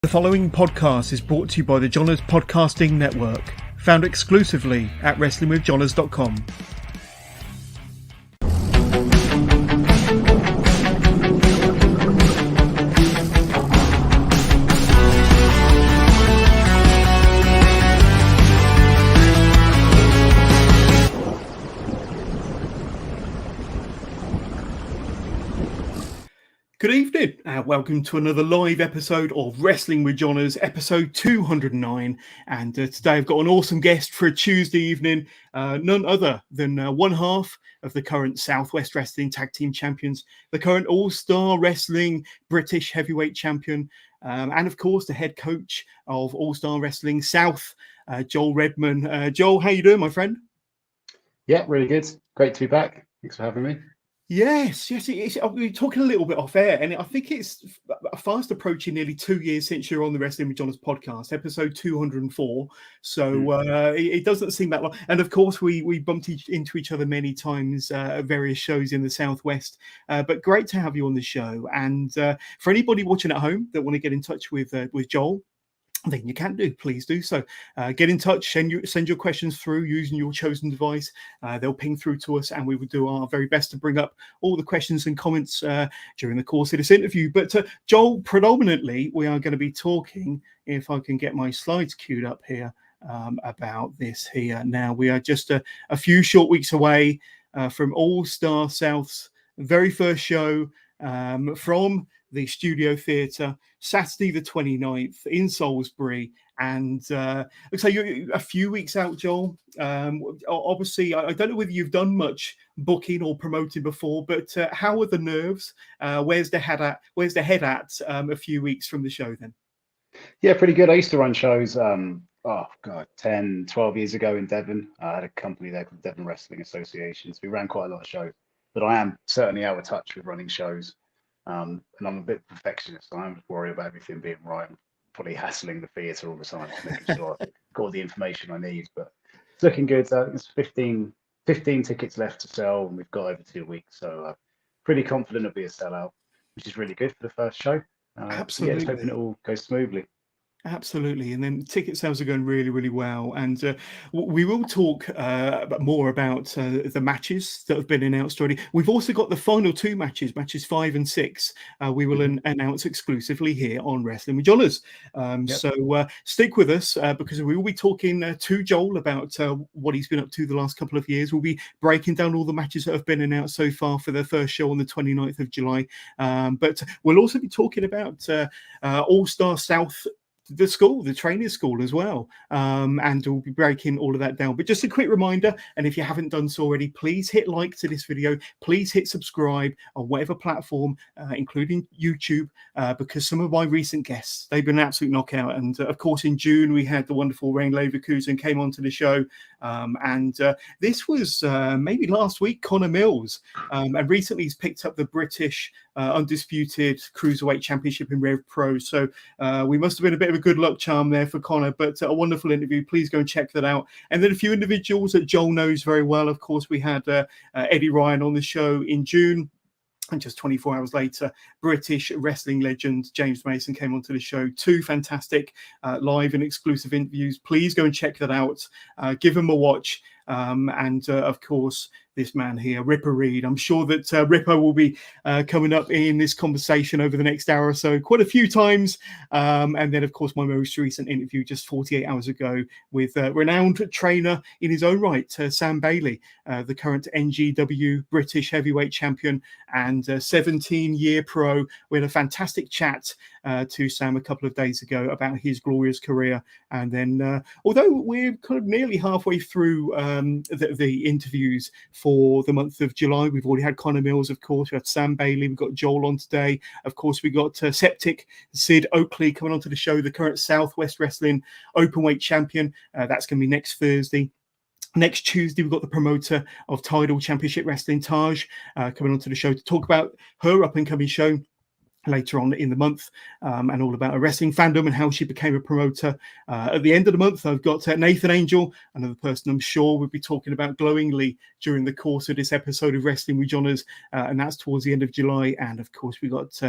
The following podcast is brought to you by the Johners Podcasting Network, found exclusively at WrestlingWithJohners.com. Good evening, and welcome to another live episode of Wrestling with Johners, episode 209. And today I've got an awesome guest for a Tuesday evening, none other than one half of the current Southwest Wrestling Tag Team Champions, the current All-Star Wrestling British Heavyweight Champion, and of course the head coach of All-Star Wrestling South, Joel Redman. Joel, how you doing, my friend? Yeah, really good. Great to be back. Thanks for having me. Yes. We were talking a little bit off air, and I think it's fast approaching nearly 2 years since you're on the Wrestling with Johners podcast, episode 204. So it doesn't seem that long. And of course, we bumped into each other many times at various shows in the Southwest. But great to have you on the show. And for anybody watching at home that want to get in touch with Joel, then you can do. Please do so. Get in touch, send your questions through using your chosen device. They'll ping through to us, and we will do our very best to bring up all the questions and comments during the course of this interview. But Joel, predominantly, we are going to be talking, if I can get my slides queued up here, about this here. Now, we are just a few short weeks away from All-Star South's very first show from the Studio Theatre, Saturday the 29th in Salisbury. And so you're a few weeks out, Joel. Obviously, I don't know whether you've done much booking or promoting before, but how are the nerves? Where's the head at a few weeks from the show then? Yeah, pretty good. I used to run shows, 10, 12 years ago in Devon. I had a company there called Devon Wrestling Association. So we ran quite a lot of shows, but I am certainly out of touch with running shows. And I'm a bit perfectionist, so I'm worried about everything being right. I'm probably hassling the theatre all the time, making sure I've got all the information I need. But it's looking good. There's 15 tickets left to sell, and we've got over 2 weeks. So pretty confident it'll be a sellout, which is really good for the first show. Absolutely. Yeah, just hoping it all goes smoothly. Absolutely. And then ticket sales are going really, really well. And we will talk more about the matches that have been announced already. We've also got the final two matches 5 and 6. We will announce exclusively here on Wrestling with Johners. So stick with us because we will be talking to Joel about what he's been up to the last couple of years. We'll be breaking down all the matches that have been announced so far for the first show on the 29th of July. But we'll also be talking about All-Star South, the training school as well, and we'll be breaking all of that down. But just a quick reminder, and if you haven't done so already, please hit like to this video, please hit subscribe on whatever platform, including YouTube, because some of my recent guests, they've been an absolute knockout. And of course in June we had the wonderful Rain Leverkusen came onto the show, and this was maybe last week, Connor Mills, and recently he's picked up the British undisputed Cruiserweight Championship in Rev Pro. So we must have been a bit of a good luck charm there for Connor, but a wonderful interview. Please go and check that out. And then a few individuals that Joel knows very well. Of course, we had Eddie Ryan on the show in June. And just 24 hours later, British wrestling legend James Mason came onto the show. 2 fantastic live and exclusive interviews. Please go and check that out. Give them a watch. And of course, this man here, Ripper Reed. I'm sure that Ripper will be coming up in this conversation over the next hour or so quite a few times. And then, of course, my most recent interview just 48 hours ago with renowned trainer in his own right, Sam Bailey, the current NGW British Heavyweight Champion and 17-year pro. We had a fantastic chat to Sam a couple of days ago about his glorious career. And then, although we're kind of nearly halfway through the interviews for the month of July, we've already had Connor Mills, of course. We had Sam Bailey. We've got Joel on today. Of course, we got Septic Sid Oakley coming onto the show, the current Southwest Wrestling Openweight Champion. That's going to be next Thursday. Next Tuesday, we've got the promoter of Tidal Championship Wrestling, Taj, coming onto the show to talk about her up-and-coming show. later on in the month, and all about her wrestling fandom and how she became a promoter. At the end of the month, I've got Nathan Angel, another person I'm sure we'll be talking about glowingly during the course of this episode of Wrestling with Johners, and that's towards the end of July. And of course, we got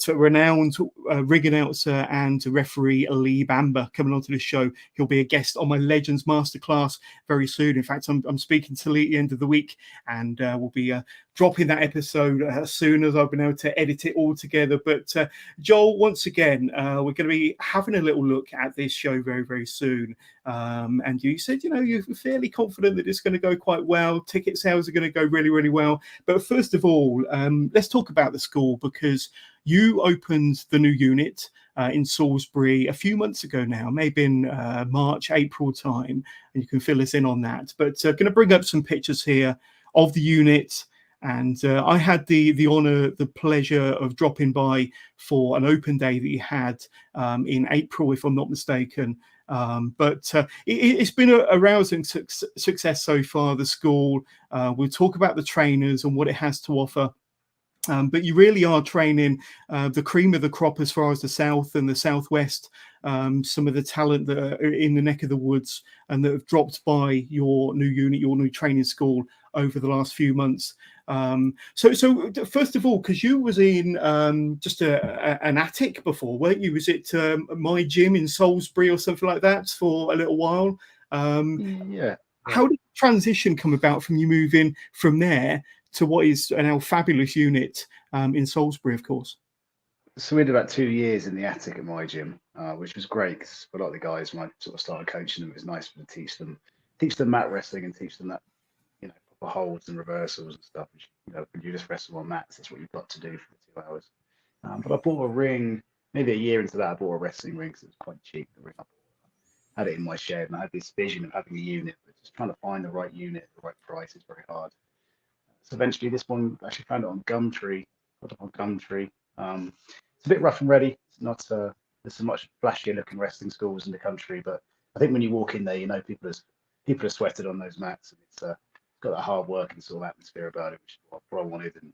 renowned ring announcer and referee Lee Bamber coming onto the show. He'll be a guest on my Legends Masterclass very soon. In fact, I'm speaking to Lee at the end of the week, and we'll be dropping that episode as soon as I've been able to edit it all together. But Joel, once again, we're going to be having a little look at this show very, very soon. And you said, you're fairly confident that it's going to go quite well. Ticket sales are going to go really, really well. But first of all, let's talk about the school, because you opened the new unit in Salisbury a few months ago now, maybe in March, April time, and you can fill us in on that. But going to bring up some pictures here of the unit. And I had the honor, the pleasure of dropping by for an open day that you had in April, if I'm not mistaken. But it's been a rousing success so far, the school. We'll talk about the trainers and what it has to offer. But you really are training the cream of the crop as far as the South and the Southwest, some of the talent that are in the neck of the woods and that have dropped by your new unit, your new training school over the last few months. So first of all, because you was in just an attic before, weren't you? Was it my gym in Salisbury or something like that for a little while? Yeah. How did the transition come about from you moving from there to what is a now fabulous unit in Salisbury, of course? So we did about 2 years in the attic at my gym, which was great because a lot of the guys, when I sort of started coaching them, it was nice to teach them mat wrestling and teach them that, proper holds and reversals and stuff. Which, when you just wrestle on mats, that's what you've got to do for 2 hours. But I bought a ring, maybe a year into that, I bought a wrestling ring because it was quite cheap. The ring I had it in my shed, and I had this vision of having a unit, but just trying to find the right unit at the right price is very hard. So eventually, this one I actually found it on Gumtree. Got it on Gumtree. It's a bit rough and ready. It's not there's so much flashier looking wrestling schools in the country, but I think when you walk in there, people are sweated on those mats, and it's got that hard work and sort of atmosphere about it, which is what I wanted. And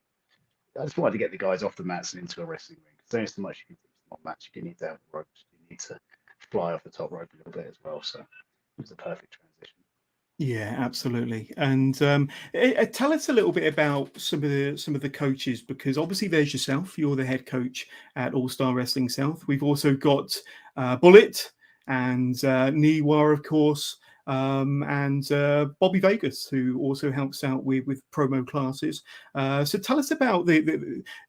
I just wanted to get the guys off the mats and into a wrestling ring. Because there's so much you can do on mats. You need to have ropes. You need to fly off the top rope a little bit as well. So it was the perfect transition. Yeah, absolutely. And tell us a little bit about some of the coaches, because obviously there's yourself. You're the head coach at All Star Wrestling South. We've also got Bullet and Niwa, of course, and Bobby Vegas, who also helps out with promo classes. So tell us about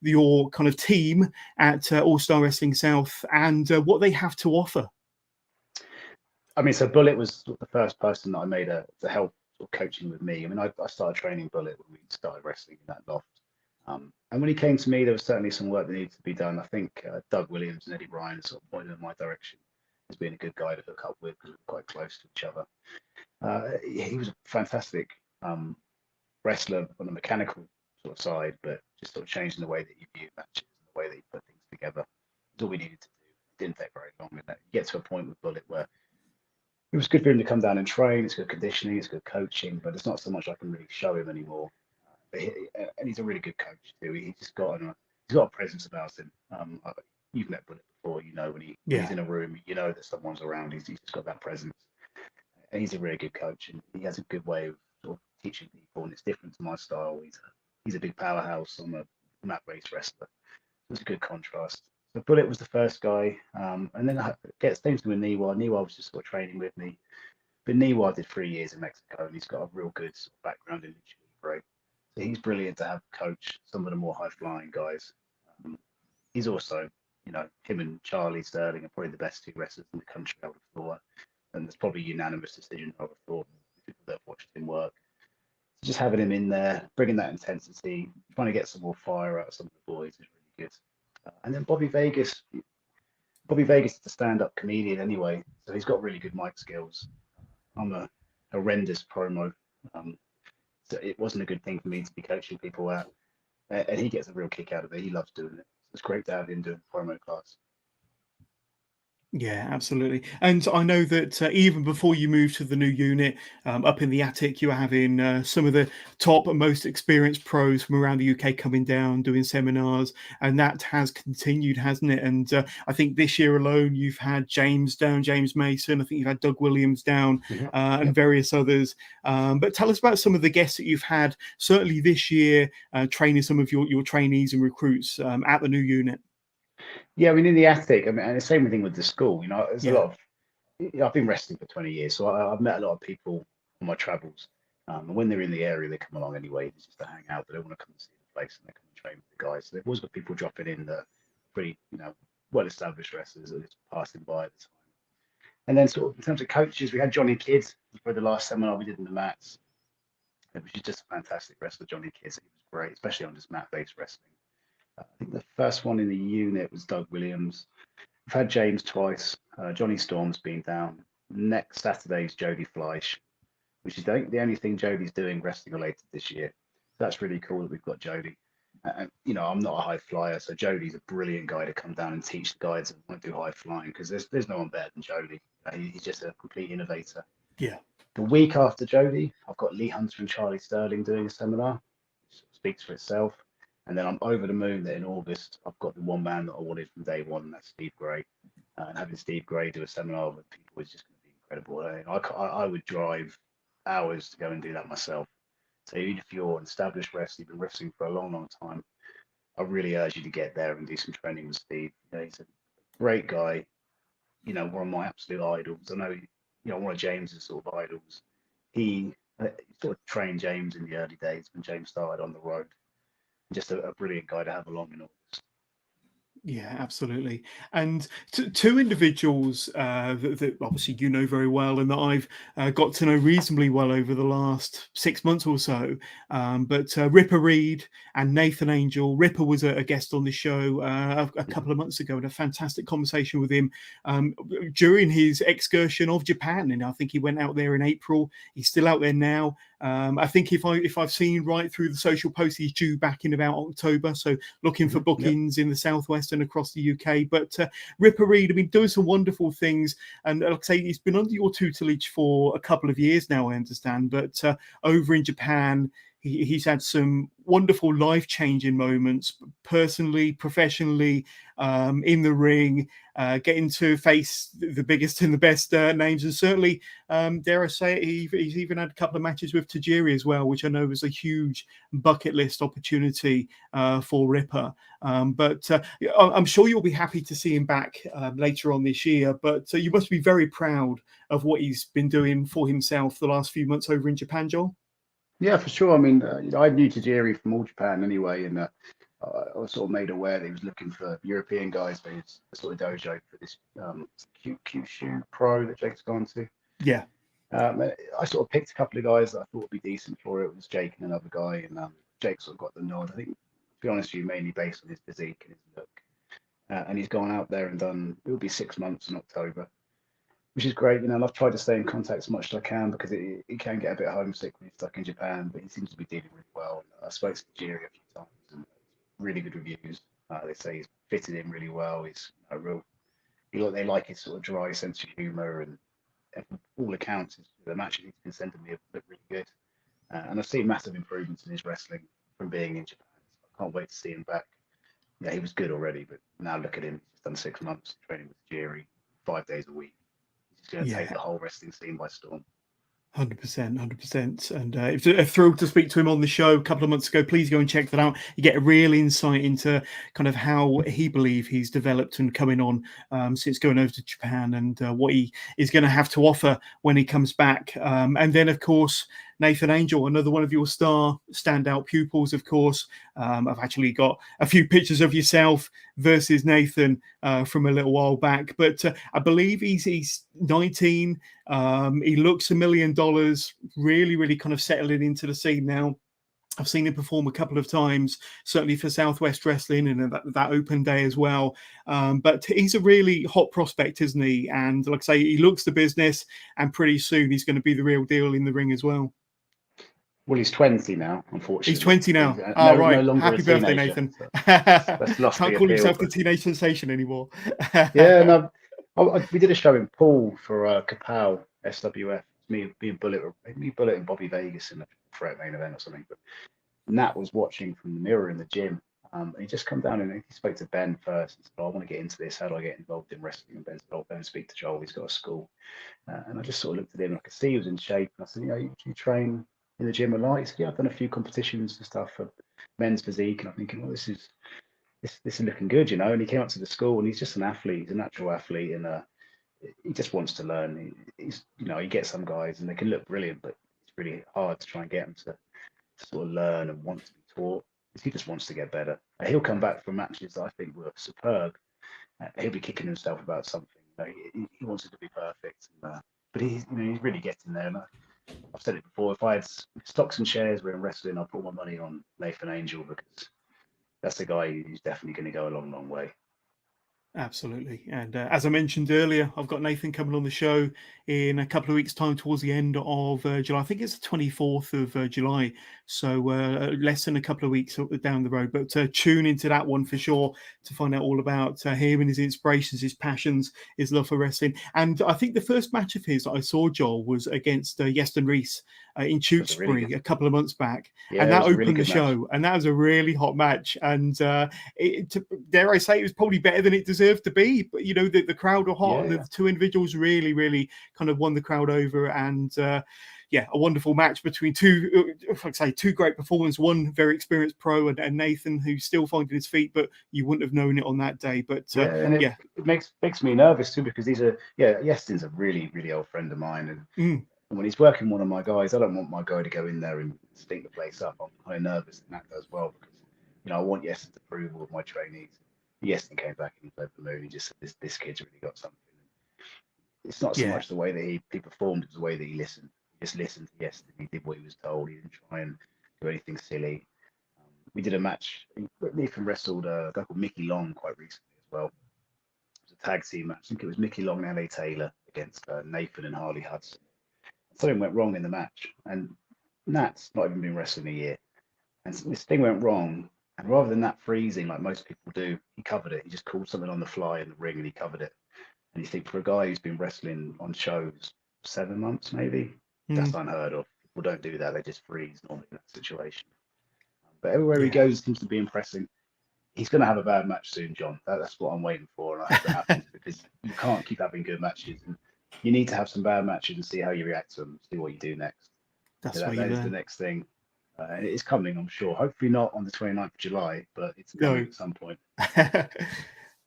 your kind of team at All Star Wrestling South and what they have to offer. I mean, so Bullet was the first person that I made to help sort of coaching with me. I mean, I started training Bullet when we started wrestling in that loft. And when he came to me, there was certainly some work that needed to be done. I think Doug Williams and Eddie Bryan sort of pointed in my direction as being a good guy to hook up with because we were quite close to each other. He was a fantastic wrestler on the mechanical sort of side, but just sort of changing the way that you view matches and the way that you put things together. That's all we needed to do. It didn't take very long. And you get to a point with Bullet where it was good for him to come down and train. It's good conditioning, it's good coaching, but it's not so much I can really show him anymore. And he's a really good coach too. He's got a presence about him. You've met Bullet before, when he's in a room, that someone's around. He's just got that presence, and he's a really good coach, and he has a good way of sort of teaching people, and it's different to my style. He's a big powerhouse. I'm a mat-based wrestler. It's a good contrast. So Bullet was the first guy, and then I get same thing with Niwa. Niwa was just sort of training with me, but Niwa did 3 years in Mexico, and he's got a real good sort of background in lucha libre. So he's brilliant to have coach some of the more high flying guys. He's also, him and Charlie Sterling are probably the best two wrestlers in the country, I would have thought, and there's probably a unanimous decision, I would have thought, people that have watched him work. So just having him in there, bringing that intensity, trying to get some more fire out of some of the boys is really good. And then Bobby Vegas is a stand-up comedian anyway, so he's got really good mic skills. I'm a horrendous promo, so it wasn't a good thing for me to be coaching people at, and he gets a real kick out of it. He loves doing it. So it's great to have him doing promo class. Yeah, absolutely. And I know that even before you moved to the new unit, up in the attic, you were having some of the top and most experienced pros from around the UK coming down, doing seminars, and that has continued, hasn't it? And I think this year alone, you've had James down, James Mason. I think you've had Doug Williams down, and various others. But tell us about some of the guests that you've had, certainly this year, training some of your trainees and recruits at the new unit. Yeah, I mean, in the attic, I mean, and the same thing with the school. You know, there's a Yeah. lot of. I've been wrestling for 20 years, so I've met a lot of people on my travels. And when they're in the area, they come along anyway, just to hang out. But they want to come and see the place, and they come and train with the guys. So they've always got people dropping in that are pretty, well-established wrestlers that are just passing by at the time. And then, sort of in terms of coaches, we had Johnny Kidd for the last seminar we did in the mats, which is just a fantastic wrestler. Johnny Kidd, he was great, especially on just mat-based wrestling. I think the first one in the unit was Doug Williams. We've had James twice. Johnny Storm's been down. Next Saturday's Jodie Fleisch, which is the only thing Jodie's doing wrestling related this year. So that's really cool that we've got Jodie. And I'm not a high flyer, so Jodie's a brilliant guy to come down and teach the guys that want to do high flying, because there's no one better than Jodie. He's just a complete innovator. Yeah. The week after Jodie, I've got Lee Hunter and Charlie Sterling doing a seminar, which speaks for itself. And then I'm over the moon that in August, I've got the one man that I wanted from day one, and that's Steve Gray. And having Steve Gray do a seminar with people is just going to be incredible. I would drive hours to go and do that myself. So even if you're an established wrestler, you've been wrestling for a long, long time, I really urge you to get there and do some training with Steve. He's a great guy. One of my absolute idols. I know, one of James's sort of idols. He sort of trained James in the early days when James started on the road. Just a brilliant guy to have along in August. Yeah, absolutely. And two individuals that obviously you know very well and that I've got to know reasonably well over the last 6 months or so. But Ripper Reed and Nathan Angel. Ripper was a guest on the show a couple of months ago, and a fantastic conversation with him during his excursion of Japan. And I think he went out there in April. He's still out there now. I think if I've seen right through the social posts, he's due back in about October. So looking for bookings in the Southwest and across the UK. But Ripper Reed, I mean, doing some wonderful things. And like I say, he's been under your tutelage for a couple of years now, I understand. But over in Japan, he's had some wonderful life-changing moments, personally, professionally, in the ring, getting to face the biggest and the best names. And certainly, dare I say it, he's even had a couple of matches with Tajiri as well, which I know was a huge bucket list opportunity for Ripper. But I'm sure you'll be happy to see him back later on this year. But you must be very proud of what he's been doing for himself the last few months over in Japan, Joel. Yeah, for sure. I mean, I knew Tajiri from All Japan anyway, and I was sort of made aware that he was looking for European guys for his sort of dojo for this Kyushu Pro that Jake's gone to. Yeah. I sort of picked a couple of guys that I thought would be decent for it. It was Jake and another guy, and Jake sort of got the nod. I think, to be honest with you, mainly based on his physique and his look. And he's gone out there and done, it will be 6 months in October, which is great, and I've tried to stay in contact as much as I can, because it can get a bit homesick when you're stuck in Japan, but he seems to be dealing really well. I spoke to Jerry a few times, and really good reviews. They say he's fitted in really well. He's they like his sort of dry sense of humour, and from all accounts, the matches he's been sending me have looked really good. And I've seen massive improvements in his wrestling from being in Japan. So I can't wait to see him back. Yeah, he was good already, but now look at him. He's done 6 months training with Jerry, 5 days a week. He's going to take the whole wrestling scene by storm. 100%. And it was a thrill to speak to him on the show a couple of months ago. Please go and check that out. You get a real insight into kind of how he believes he's developed and coming on since going over to Japan, and what he is going to have to offer when he comes back. And then, of course, Nathan Angel, another one of your standout pupils, of course. I've actually got a few pictures of yourself versus Nathan from a little while back, but I believe he's 19. He looks $1 million, really kind of settling into the scene now. I've seen him perform a couple of times, certainly for Southwest Wrestling and that open day as well. But he's a really hot prospect, isn't he? And like I say, he looks the business, and pretty soon he's going to be the real deal in the ring as well. Well, he's 20 now, unfortunately. He's 20 now. No longer Happy birthday, Nathan. So that's lost Can't the call appeal, himself the teenage sensation anymore. Yeah, no, We did a show in Poole for Kapow SWF. Me, Bullet, and Bobby Vegas in the threat main event or something. But Nat was watching from the mirror in the gym. And he just come down and he spoke to Ben first and said, oh, I want to get into this. How do I get involved in wrestling? And Ben said, oh, Ben, speak to Joel. He's got a school. And I just sort of looked at him and I could see he was in shape. And I said, you train in the gym a lot? He said, yeah, I've done a few competitions and stuff for men's physique. And I'm thinking, well, this is looking good, And he came up to the school and he's just an athlete. He's a natural athlete. And he just wants to learn. He gets some guys and they can look brilliant, but it's really hard to try and get them to sort of learn and want to be taught. He just wants to get better. He'll come back from matches that I think were superb. He'll be kicking himself about something. He wants it to be perfect. But he's really getting there. And I've said it before. If I had stocks and shares were in wrestling, I'd put my money on Nathan Angel because that's the guy who's definitely going to go a long, long way. Absolutely. And as I mentioned earlier, I've got Nathan coming on the show in a couple of weeks' time towards the end of July. I think it's the 24th of July. So less than a couple of weeks down the road. But tune into that one for sure to find out all about him and his inspirations, his passions, his love for wrestling. And I think the first match of his that I saw, Joel, was against Yeston Reese in Tewkesbury a couple of months back. Yeah, and that opened really the show. Match. And that was a really hot match. And dare I say, it was probably better than it deserved to be. But the crowd were hot, and the two individuals really kind of won the crowd over. And a wonderful match between two great performers. One very experienced pro, and Nathan, who's still finding his feet, but you wouldn't have known it on that day. But it makes me nervous too, because Yeston's a really, really old friend of mine, and when he's working one of my guys, I don't want my guy to go in there and stink the place up. I'm kind of nervous that does well, because I want Yeston's approval of my trainees. Yeston came back and he played the moon. He just said, this kid's really got something. It's not so much the way that he performed, it's the way that he listened. He just listened to Yeston. He did what he was told. He didn't try and do anything silly. We did a match. Nathan wrestled a guy called Mickey Long quite recently as well. It was a tag team match. I think it was Mickey Long and LA Taylor against Nathan and Harley Hudson. Something went wrong in the match, and Nat's not even been wrestling a year, and this thing went wrong. And rather than that freezing like most people do, he covered it. He just called something on the fly in the ring and he covered it. And you think, for a guy who's been wrestling on shows 7 months maybe, that's unheard of. People don't do that. They just freeze normally in that situation. But everywhere he goes, seems to be impressing. He's going to have a bad match soon, John. That's what I'm waiting for, and I hope it happens, because you can't keep having good matches. And you need to have some bad matches and see how you react to them, see what you do next. That is the next thing. It's coming, I'm sure. Hopefully not on the 29th of July, but it's coming at some point.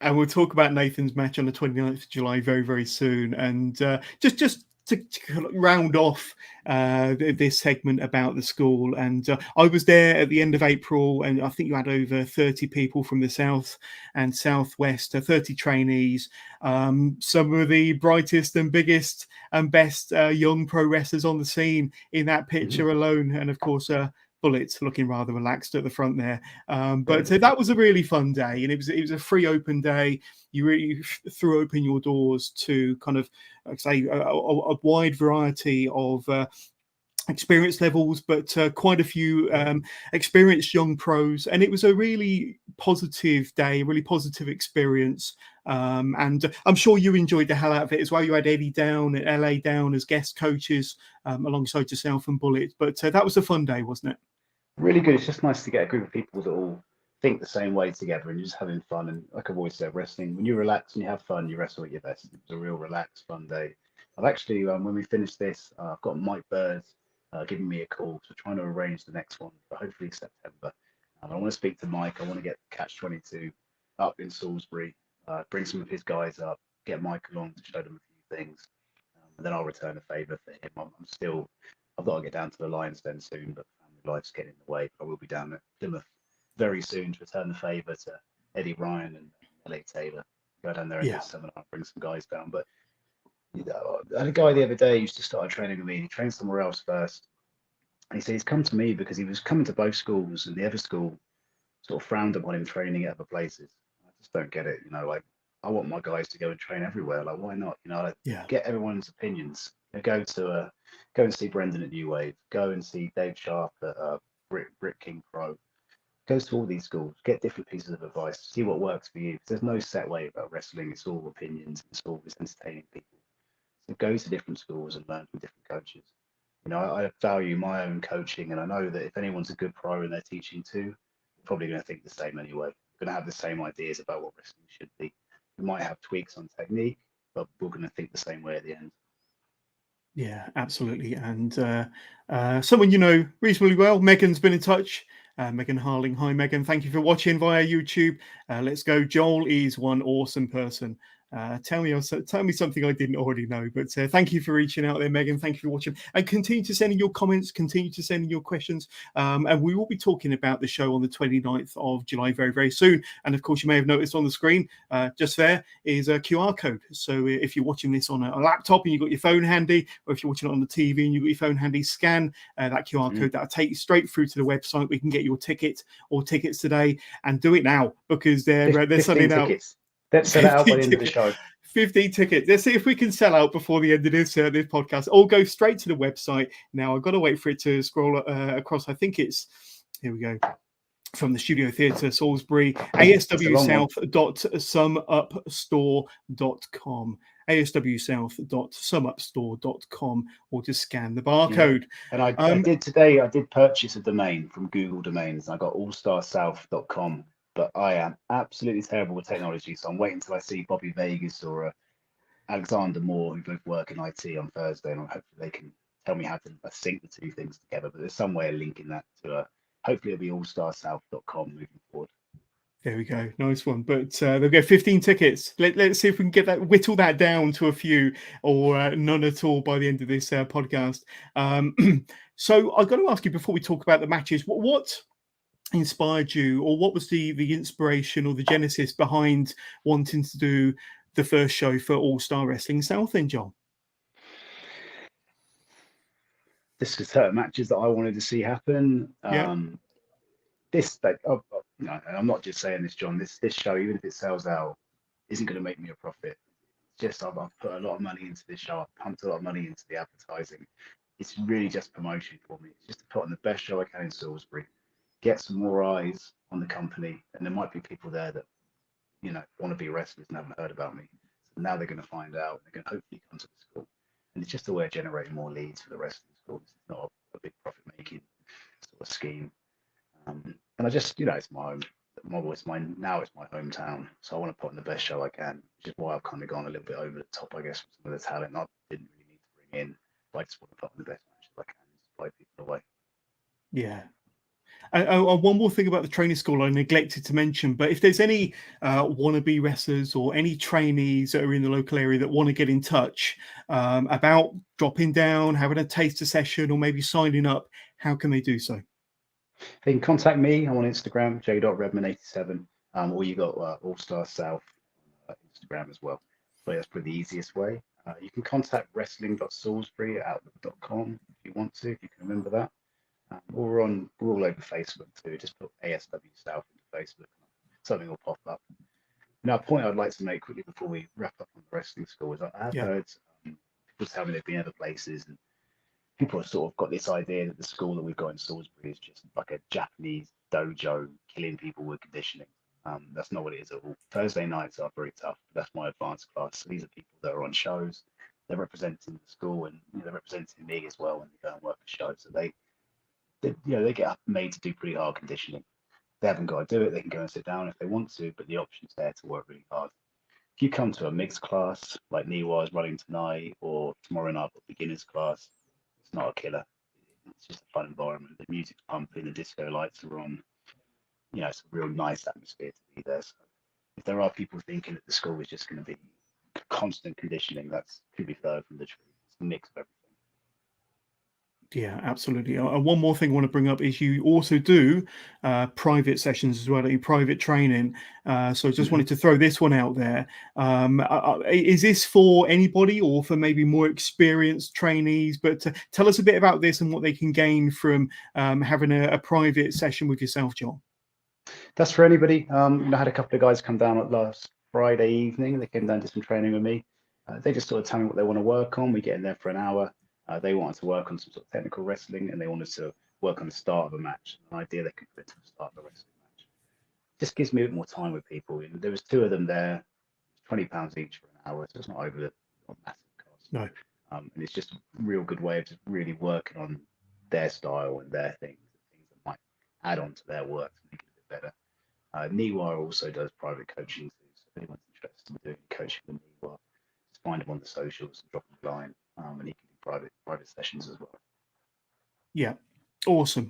And we'll talk about Nathan's match on the 29th of July very, very soon. And just to round off this segment about the school, and I was there at the end of April, and I think you had over 30 people from the South and Southwest, 30 trainees, some of the brightest and biggest and best young pro wrestlers on the scene in that picture alone. And of course, Bullets looking rather relaxed at the front there, but that was a really fun day, and it was a free open day. You really threw open your doors to kind of, like say, a wide variety of experience levels, but quite a few experienced young pros, and it was a really positive day, a really positive experience. And I'm sure you enjoyed the hell out of it as well. You had Eddie Down and LA Down as guest coaches alongside yourself and Bullet, but that was a fun day, wasn't it? Really good. It's just nice to get a group of people that all think the same way together and just having fun. And like I've always said, wrestling, when you relax and you have fun, you wrestle at your best. It was a real relaxed, fun day. I've actually, when we finish this, I've got Mike Bird giving me a call. So trying to arrange the next one for hopefully September. I want to speak to Mike. I want to get Catch 22 up in Salisbury, bring some of his guys up, get Mike along to show them a few things. And then I'll return a favour for him. I've got to get down to the Lions Den soon, but life's getting in the way. But I will be down at Plymouth very soon to return the favour to Eddie Ryan and LA Taylor. Go down there and do a seminar, bring some guys down. But I had a guy the other day who used to start training with me. He trained somewhere else first. And he said he's come to me because he was coming to both schools, and the other school sort of frowned upon him training at other places. I just don't get it. Like, I want my guys to go and train everywhere. Like, why not? Get everyone's opinions. Go and see Brendan at New Wave. Go and see Dave Sharp at Brick King Pro. Goes to all these schools, get different pieces of advice, see what works for you. There's no set way about wrestling. It's all opinions. It's entertaining people. So go to different schools and learn from different coaches. I value my own coaching, and I know that if anyone's a good pro in their teaching too, they're probably going to think the same anyway. We're going to have the same ideas about what wrestling should be. We might have tweaks on technique, but we're going to think the same way at the end. Yeah, absolutely. And someone you know reasonably well, Megan's been in touch. Megan Harling. Hi, Megan. Thank you for watching via YouTube. Let's go. Joel is one awesome person. Tell me something I didn't already know. But thank you for reaching out there, Megan. Thank you for watching. And continue to send in your comments. Continue to send in your questions. And we will be talking about the show on the 29th of July very, very soon. And of course, you may have noticed on the screen just there is a QR code. So if you're watching this on a laptop and you've got your phone handy, or if you're watching it on the TV and you've got your phone handy, scan that QR code. That'll take you straight through to the website. We can get your ticket or tickets today, and do it now because they're selling out. Let's sell it out by the end of the show. 15 tickets. Let's see if we can sell out before the end of this podcast. Or go straight to the website. Now I've got to wait for it to scroll across. I think it's here we go. From the Studio Theatre Salisbury, aswsouth.sumupstore.com, aswsouth.sumupstore.com, or just scan the barcode. Yeah. And I did purchase a domain from Google Domains. I got allstarsouth.com, but I am absolutely terrible with technology, so I'm waiting until I see Bobby Vegas or Alexander Moore, who both work in IT, on Thursday, and hopefully they can tell me how to sync the two things together. But there's some way of linking that to hopefully it'll be allstarsouth.com moving forward. There we go. Nice one. But they'll get 15 tickets. Let's see if we can whittle that down to a few or none at all by the end of this podcast. So I've got to ask you before we talk about the matches, what inspired you, or what was the inspiration or the genesis behind wanting to do the first show for All Star Wrestling South then, John? This was certain matches that I wanted to see happen. Yeah. I'm not just saying this, John. This show, even if it sells out, isn't going to make me a profit. It's just I've put a lot of money into this show. I've pumped a lot of money into the advertising. It's really just promotion for me. It's just to put on the best show I can in Salisbury, get some more eyes on the company, and there might be people there that want to be wrestlers and haven't heard about me. So now they're going to find out. They're going to hopefully come to the school. And it's just a way of generating more leads for the wrestling schools. It's not a big profit-making sort of scheme. And I just, it's my home. It's my hometown. So I want to put on the best show I can, which is why I've kind of gone a little bit over the top, I guess, with some of the talent I didn't really need to bring in. But I just want to put on the best matches I can and supply people away. Yeah. One more thing about the training school I neglected to mention, but if there's any wannabe wrestlers or any trainees that are in the local area that want to get in touch about dropping down, having a taster session, or maybe signing up, how can they do so? They can contact me. I'm on Instagram, j.redman87, or you got All Star South Instagram as well. But that's probably the easiest way. You can contact wrestling.salisbury@outlook.com if you want to, if you can remember that. We're all over Facebook too. Just put ASW South into Facebook. Something will pop up. Now, a point I'd like to make quickly before we wrap up on the wrestling school is I have heard people tell me they've been other places, and people have sort of got this idea that the school that we've got in Salisbury is just like a Japanese dojo killing people with conditioning. That's not what it is at all. Thursday nights are very tough. That's my advanced class. So these are people that are on shows. They're representing the school, and they're representing me as well when they go and work a show. So they get made to do pretty hard conditioning. They haven't got to do it. They can go and sit down if they want to, but the option's there to work really hard. If you come to a mixed class like Niwa's running tonight, or tomorrow night a beginner's class, it's not a killer. It's just a fun environment. The music's pumping, the disco lights are on. It's a real nice atmosphere to be there. So if there are people thinking that the school is just going to be constant conditioning, that's could be further from the truth. It's a mix of everything. Yeah, absolutely. And one more thing I want to bring up is you also do private sessions as well, private training. So I just wanted to throw this one out there. Is this for anybody or for maybe more experienced trainees? But tell us a bit about this and what they can gain from having a private session with yourself, John. That's for anybody. I had a couple of guys come down last Friday evening. They came down and did some training with me. They just sort of tell me what they want to work on. We get in there for an hour. They wanted to work on some sort of technical wrestling, and they wanted to work on the start of a match, an idea they could put to the start of a wrestling just gives me a bit more time with people. You know, there was two of them there, £20 each for an hour, so it's not over the not massive cost. No. And it's just a real good way of just really working on their style and their things that might add on to their work to make it a bit better. Niwa also does private coaching too, so if anyone's interested in doing coaching with Niwa, just find him on the socials and drop him a line, and he can do private sessions as well. Yeah. Awesome.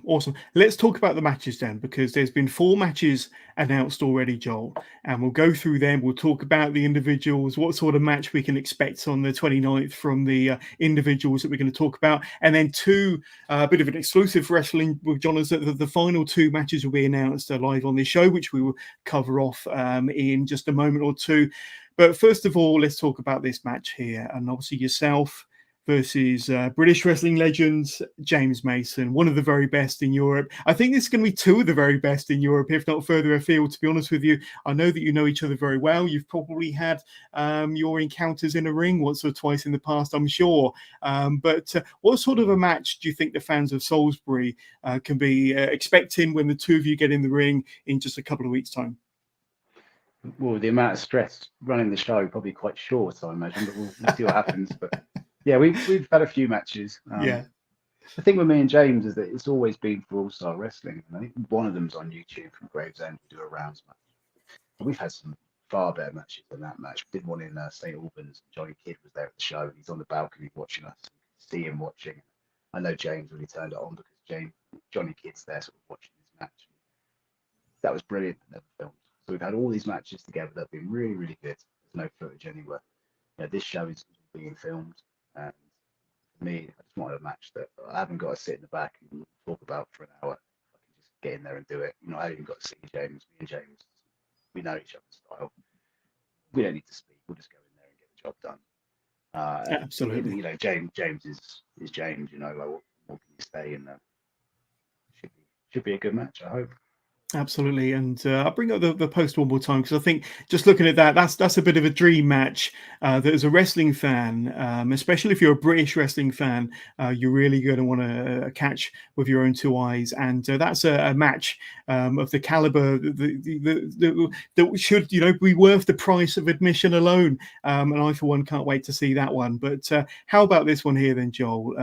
Let's talk about the matches then, because there's been 4 matches announced already, Joel, and we'll go through them. We'll talk about the individuals, what sort of match we can expect on the 29th from the individuals that we're going to talk about, and then 2 bit of an exclusive wrestling with John. As the final 2 matches will be announced live on this show, which we will cover off in just a moment or two. But first of all, let's talk about this match here, and obviously yourself versus British wrestling legends, James Mason, one of the very best in Europe. I think this is going to be 2 of the very best in Europe, if not further afield, to be honest with you. I know that you know each other very well. You've probably had your encounters in a ring once or twice in the past, I'm sure. But what sort of a match do you think the fans of Salisbury can be expecting when the 2 of you get in the ring in just a couple of weeks' time? Well, the amount of stress running the show probably quite short, I imagine, but we'll see what happens. But yeah, we've had a few matches. Yeah. The thing with me and James is that it's always been for All Star Wrestling. And I think one of them's on YouTube from Gravesend. We do a rounds match. And we've had some far better matches than that match. We did one in St. Albans. Johnny Kidd was there at the show. He's on the balcony watching us. See him watching. I know James really turned it on because Johnny Kidd's there sort of watching this match. That was brilliant. Never filmed. So we've had all these matches together that have been really, really good. There's no footage anywhere. You know, this show is being filmed. And for me, I just wanted a match that I haven't got to sit in the back and talk about for an hour. I can just get in there and do it. You know, I haven't got to see James. Me and James, we know each other's style. We don't need to speak. We'll just go in there and get the job done. Absolutely. You know, James is James. You know, like what can you say? And should be a good match, I hope. Absolutely, and I'll bring up the post one more time, because I think just looking at that's a bit of a dream match that as a wrestling fan, especially if you're a British wrestling fan, you're really going to want to catch with your own 2 eyes, and that's a match of the caliber that should, you know, be worth the price of admission alone, and I for one can't wait to see that one. But how about this one here then, Joel?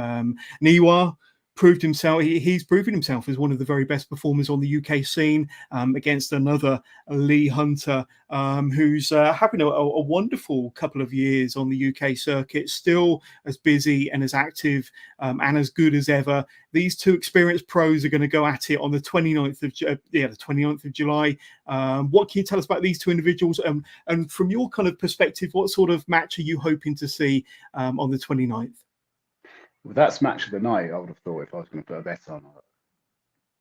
Niwa proved himself. He's proven himself as one of the very best performers on the UK scene, against another Lee Hunter, who's having a wonderful couple of years on the UK circuit, still as busy and as active and as good as ever. These 2 experienced pros are going to go at it on the 29th of July. What can you tell us about these 2 individuals? And from your kind of perspective, what sort of match are you hoping to see on the 29th? Well, that's match of the night. I would have thought if I was going to put a bet on, I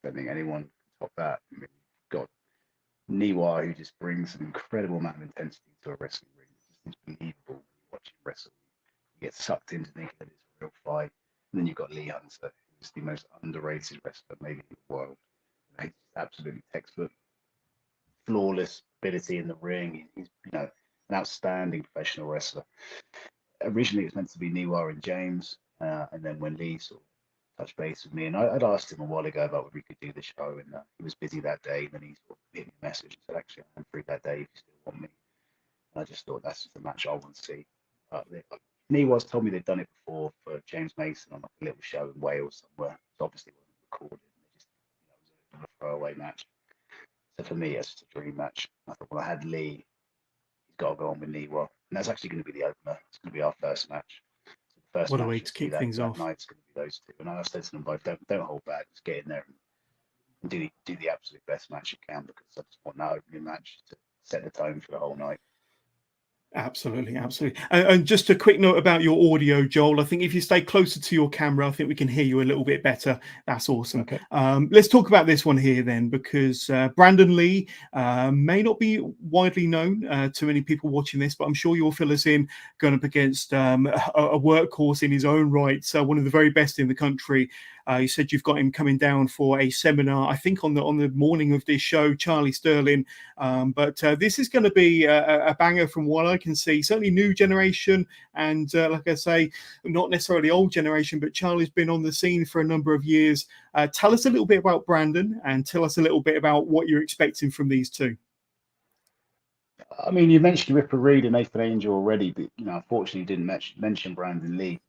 don't think anyone can top that. I mean, you've got Niwa, who just brings an incredible amount of intensity to a wrestling ring. It's unbelievable watching wrestle. You get sucked into thinking that it's a real fight. And then you've got Lee Hunter, who's the most underrated wrestler maybe in the world. He's absolutely textbook, flawless ability in the ring. He's, you know, an outstanding professional wrestler. Originally, it was meant to be Niwa and James. And then when Lee sort of touched base with me, and I'd asked him a while ago about whether he could do the show, and he was busy that day. And then he sort of hit me a message and said, "Actually, I'm free that day if you still want me." And I just thought that's the match I want to see. Niwa's told me they'd done it before for James Mason on like a little show in Wales somewhere. It obviously wasn't recorded. It just, you know, it was a throwaway match. So for me, it's just a dream match. I thought, well, I had Lee. He's got to go on with Niwa, and that's actually going to be the opener. It's going to be our first match. What a way to kick things off. Night's going to be those 2, and I said to them both, don't hold back, just get in there and do the absolute best match you can, because I just want that opening match to set the tone for the whole night. Absolutely. And just a quick note about your audio, Joel. I think if you stay closer to your camera, I think we can hear you a little bit better. That's awesome. Okay. Let's talk about this one here then, because Brandon Lee may not be widely known to many people watching this, but I'm sure you'll fill us in, going up against a workhorse in his own right, one of the very best in the country. You said you've got him coming down for a seminar, I think on the morning of this show, Charlie Sterling. But this is going to be a banger from what I can see. Certainly new generation, and like I say, not necessarily old generation, but Charlie's been on the scene for a number of years. Tell us a little bit about Brandon, and tell us a little bit about what you're expecting from these two. I mean, you mentioned Ripper Reed and Nathan Angel already, but unfortunately, you didn't mention Brandon Lee.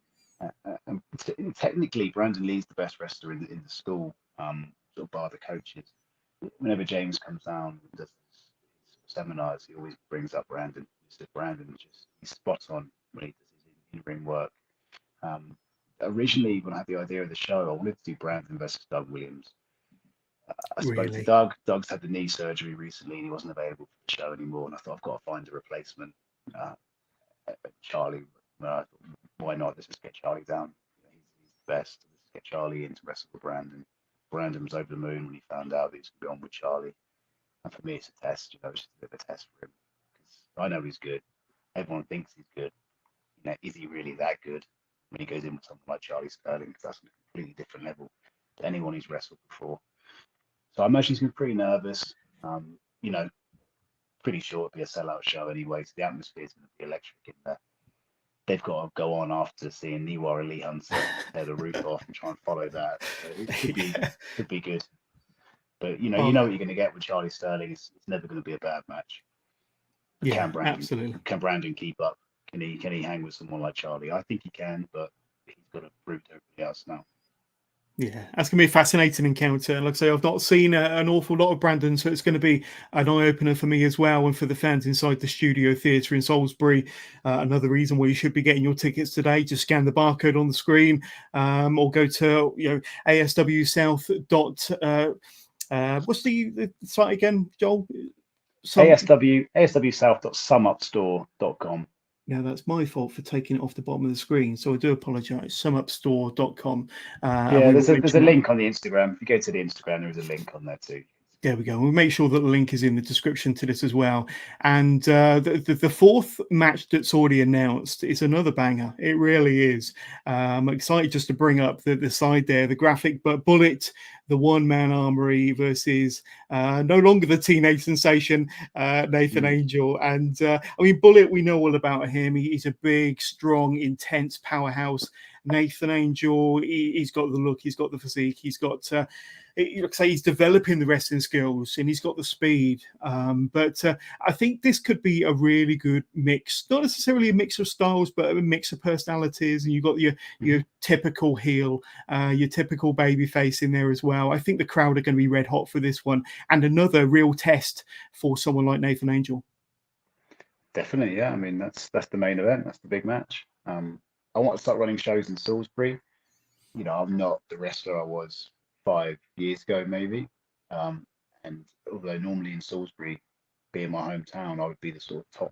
And technically, Brandon Lee's the best wrestler in the school, sort of bar the coaches. Whenever James comes down and does seminars, he always brings up Brandon. He said Brandon he's spot on when he does his in-ring work. Originally, when I had the idea of the show, I wanted to do Brandon versus Doug Williams. I spoke to Doug. Doug's had the knee surgery recently, and he wasn't available for the show anymore. And I thought, I've got to find a replacement. Charlie, I thought, why not? Let's just get Charlie down. He's the best. Let's get Charlie in to wrestle with Brandon. Brandon was over the moon when he found out that he was going to be on with Charlie. And for me, it's a test. It's just a bit of a test for him. Because I know he's good. Everyone thinks he's good. Is he really that good when he goes in with someone like Charlie Sterling? Because that's a completely different level to anyone he's wrestled before. So I imagine he's going to be pretty nervous. Pretty sure it'll be a sellout show anyway. So the atmosphere is going to be electric in there. They've got to go on after seeing Niwar Ali Hunter tear the roof off and try and follow that. So it could be good. But you know what you're going to get with Charlie Sterling. It's never going to be a bad match. Absolutely. Can Brandon keep up? Can he hang with someone like Charlie? I think he can, but he's got to prove to everybody else now. Yeah, that's going to be a fascinating encounter. Like I say, I've not seen an awful lot of Brandon, so it's going to be an eye-opener for me as well, and for the fans inside the Studio Theatre in Salisbury. Another reason why you should be getting your tickets today. Just scan the barcode on the screen, or go to ASW South. What's the site again, Joel? ASW South.sumupstore.com. Now, that's my fault for taking it off the bottom of the screen, so I do apologise. Sumupstore.com. There's a link on the Instagram. If you go to the Instagram, there is a link on there too. There we go. We'll make sure that the link is in the description to this as well. And the fourth match that's already announced is another banger. It really is. I'm excited just to bring up the side there, the graphic, but Bullet, the one-man armory versus no longer the teenage sensation, Nathan Angel. And Bullet, we know all about him. He's a big, strong, intense powerhouse. Nathan Angel, he's got the look, he's got the physique, he's got... it looks like he's developing the wrestling skills and he's got the speed. But I think this could be a really good mix, not necessarily a mix of styles, but a mix of personalities. And you've got your typical heel, your typical baby face in there as well. I think the crowd are going to be red hot for this one, and another real test for someone like Nathan Angel. Definitely, yeah. I mean, that's the main event. That's the big match. I want to start running shows in Salisbury. I'm not the wrestler I was 5 years ago, maybe. And although normally in Salisbury, being my hometown, I would be the sort of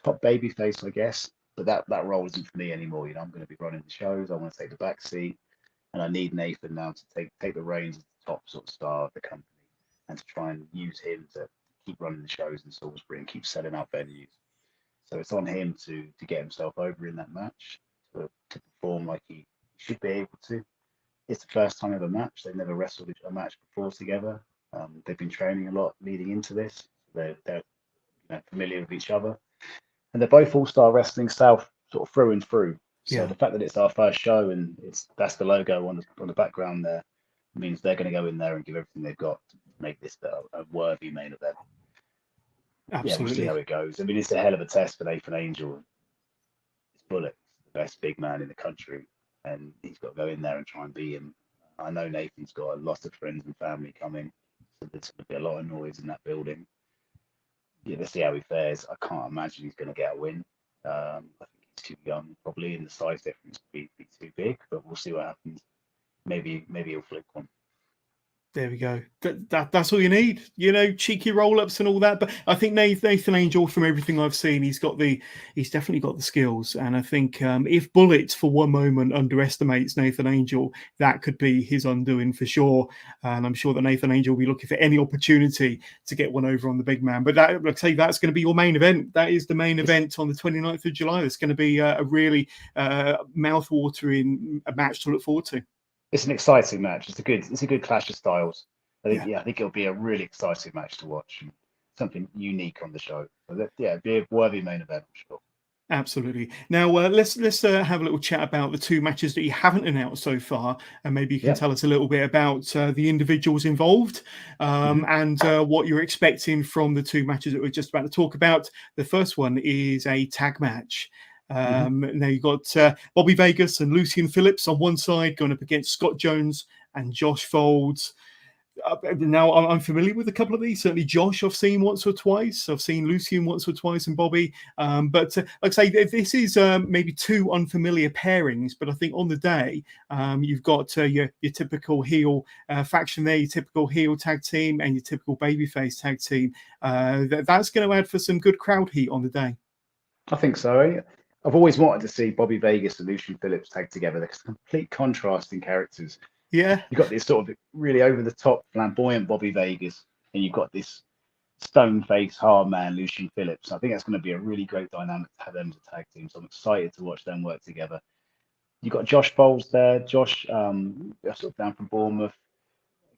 top baby face, I guess. But that role isn't for me anymore. I'm going to be running the shows. I want to take the back seat, and I need Nathan now to take the reins as the top sort of star of the company, and to try and use him to keep running the shows in Salisbury and keep selling out venues. So it's on him to get himself over in that match, to perform like he should be able to. It's the first time ever match. They've never wrestled a match before together. They've been training a lot leading into this. They're familiar with each other, and they're both All-Star Wrestling South sort of through and through. So the fact that it's our first show and that's the logo on the background there means they're going to go in there and give everything they've got to make this a worthy main event. Absolutely. Yeah, we'll see how it goes. I mean, it's a hell of a test for Nathan Angel. It's Bullet, the best big man in the country, and he's got to go in there and try and beat him. I know Nathan's got a lot of friends and family coming, so there's going to be a lot of noise in that building. Yeah, let's see how he fares. I can't imagine he's going to get a win. I think he's too young, probably, and the size difference would be too big, but we'll see what happens. Maybe he'll flip one. There we go. That's all you need, cheeky roll-ups and all that. But I think Nathan Angel, from everything I've seen, he's definitely got the skills. And I think if Bullet for one moment underestimates Nathan Angel, that could be his undoing for sure. And I'm sure that Nathan Angel will be looking for any opportunity to get one over on the big man. But that's going to be your main event. That is the main event on the 29th of July. It's going to be a really mouth-watering match to look forward to. it's an exciting match. It's a good clash of styles. Yeah. I think it'll be a really exciting match to watch and something unique on the show. So it'd be a worthy main event, I'm sure. Absolutely. Now let's have a little chat about the two matches that you haven't announced so far, and maybe you can tell us a little bit about the individuals involved and what you're expecting from the two matches that we're just about to talk about. The first one is a tag match. Now you've got Bobby Vegas and Lucian Phillips on one side going up against Scott Jones and Josh Folds. Now I'm familiar with a couple of these. Certainly, Josh I've seen once or twice. I've seen Lucian once or twice, and Bobby. But like I say, this is maybe two unfamiliar pairings. But I think on the day, you've got your typical heel faction there, your typical heel tag team, and your typical babyface tag team. That's going to add for some good crowd heat on the day. I think so. I've always wanted to see Bobby Vegas and Lucian Phillips tag together. They're complete contrasting characters. Yeah. You've got this sort of really over the top, flamboyant Bobby Vegas, and you've got this stone face, hard man, Lucian Phillips. I think that's going to be a really great dynamic to have them as a tag team. So I'm excited to watch them work together. You've got Josh Bowles there. Josh, sort of down from Bournemouth.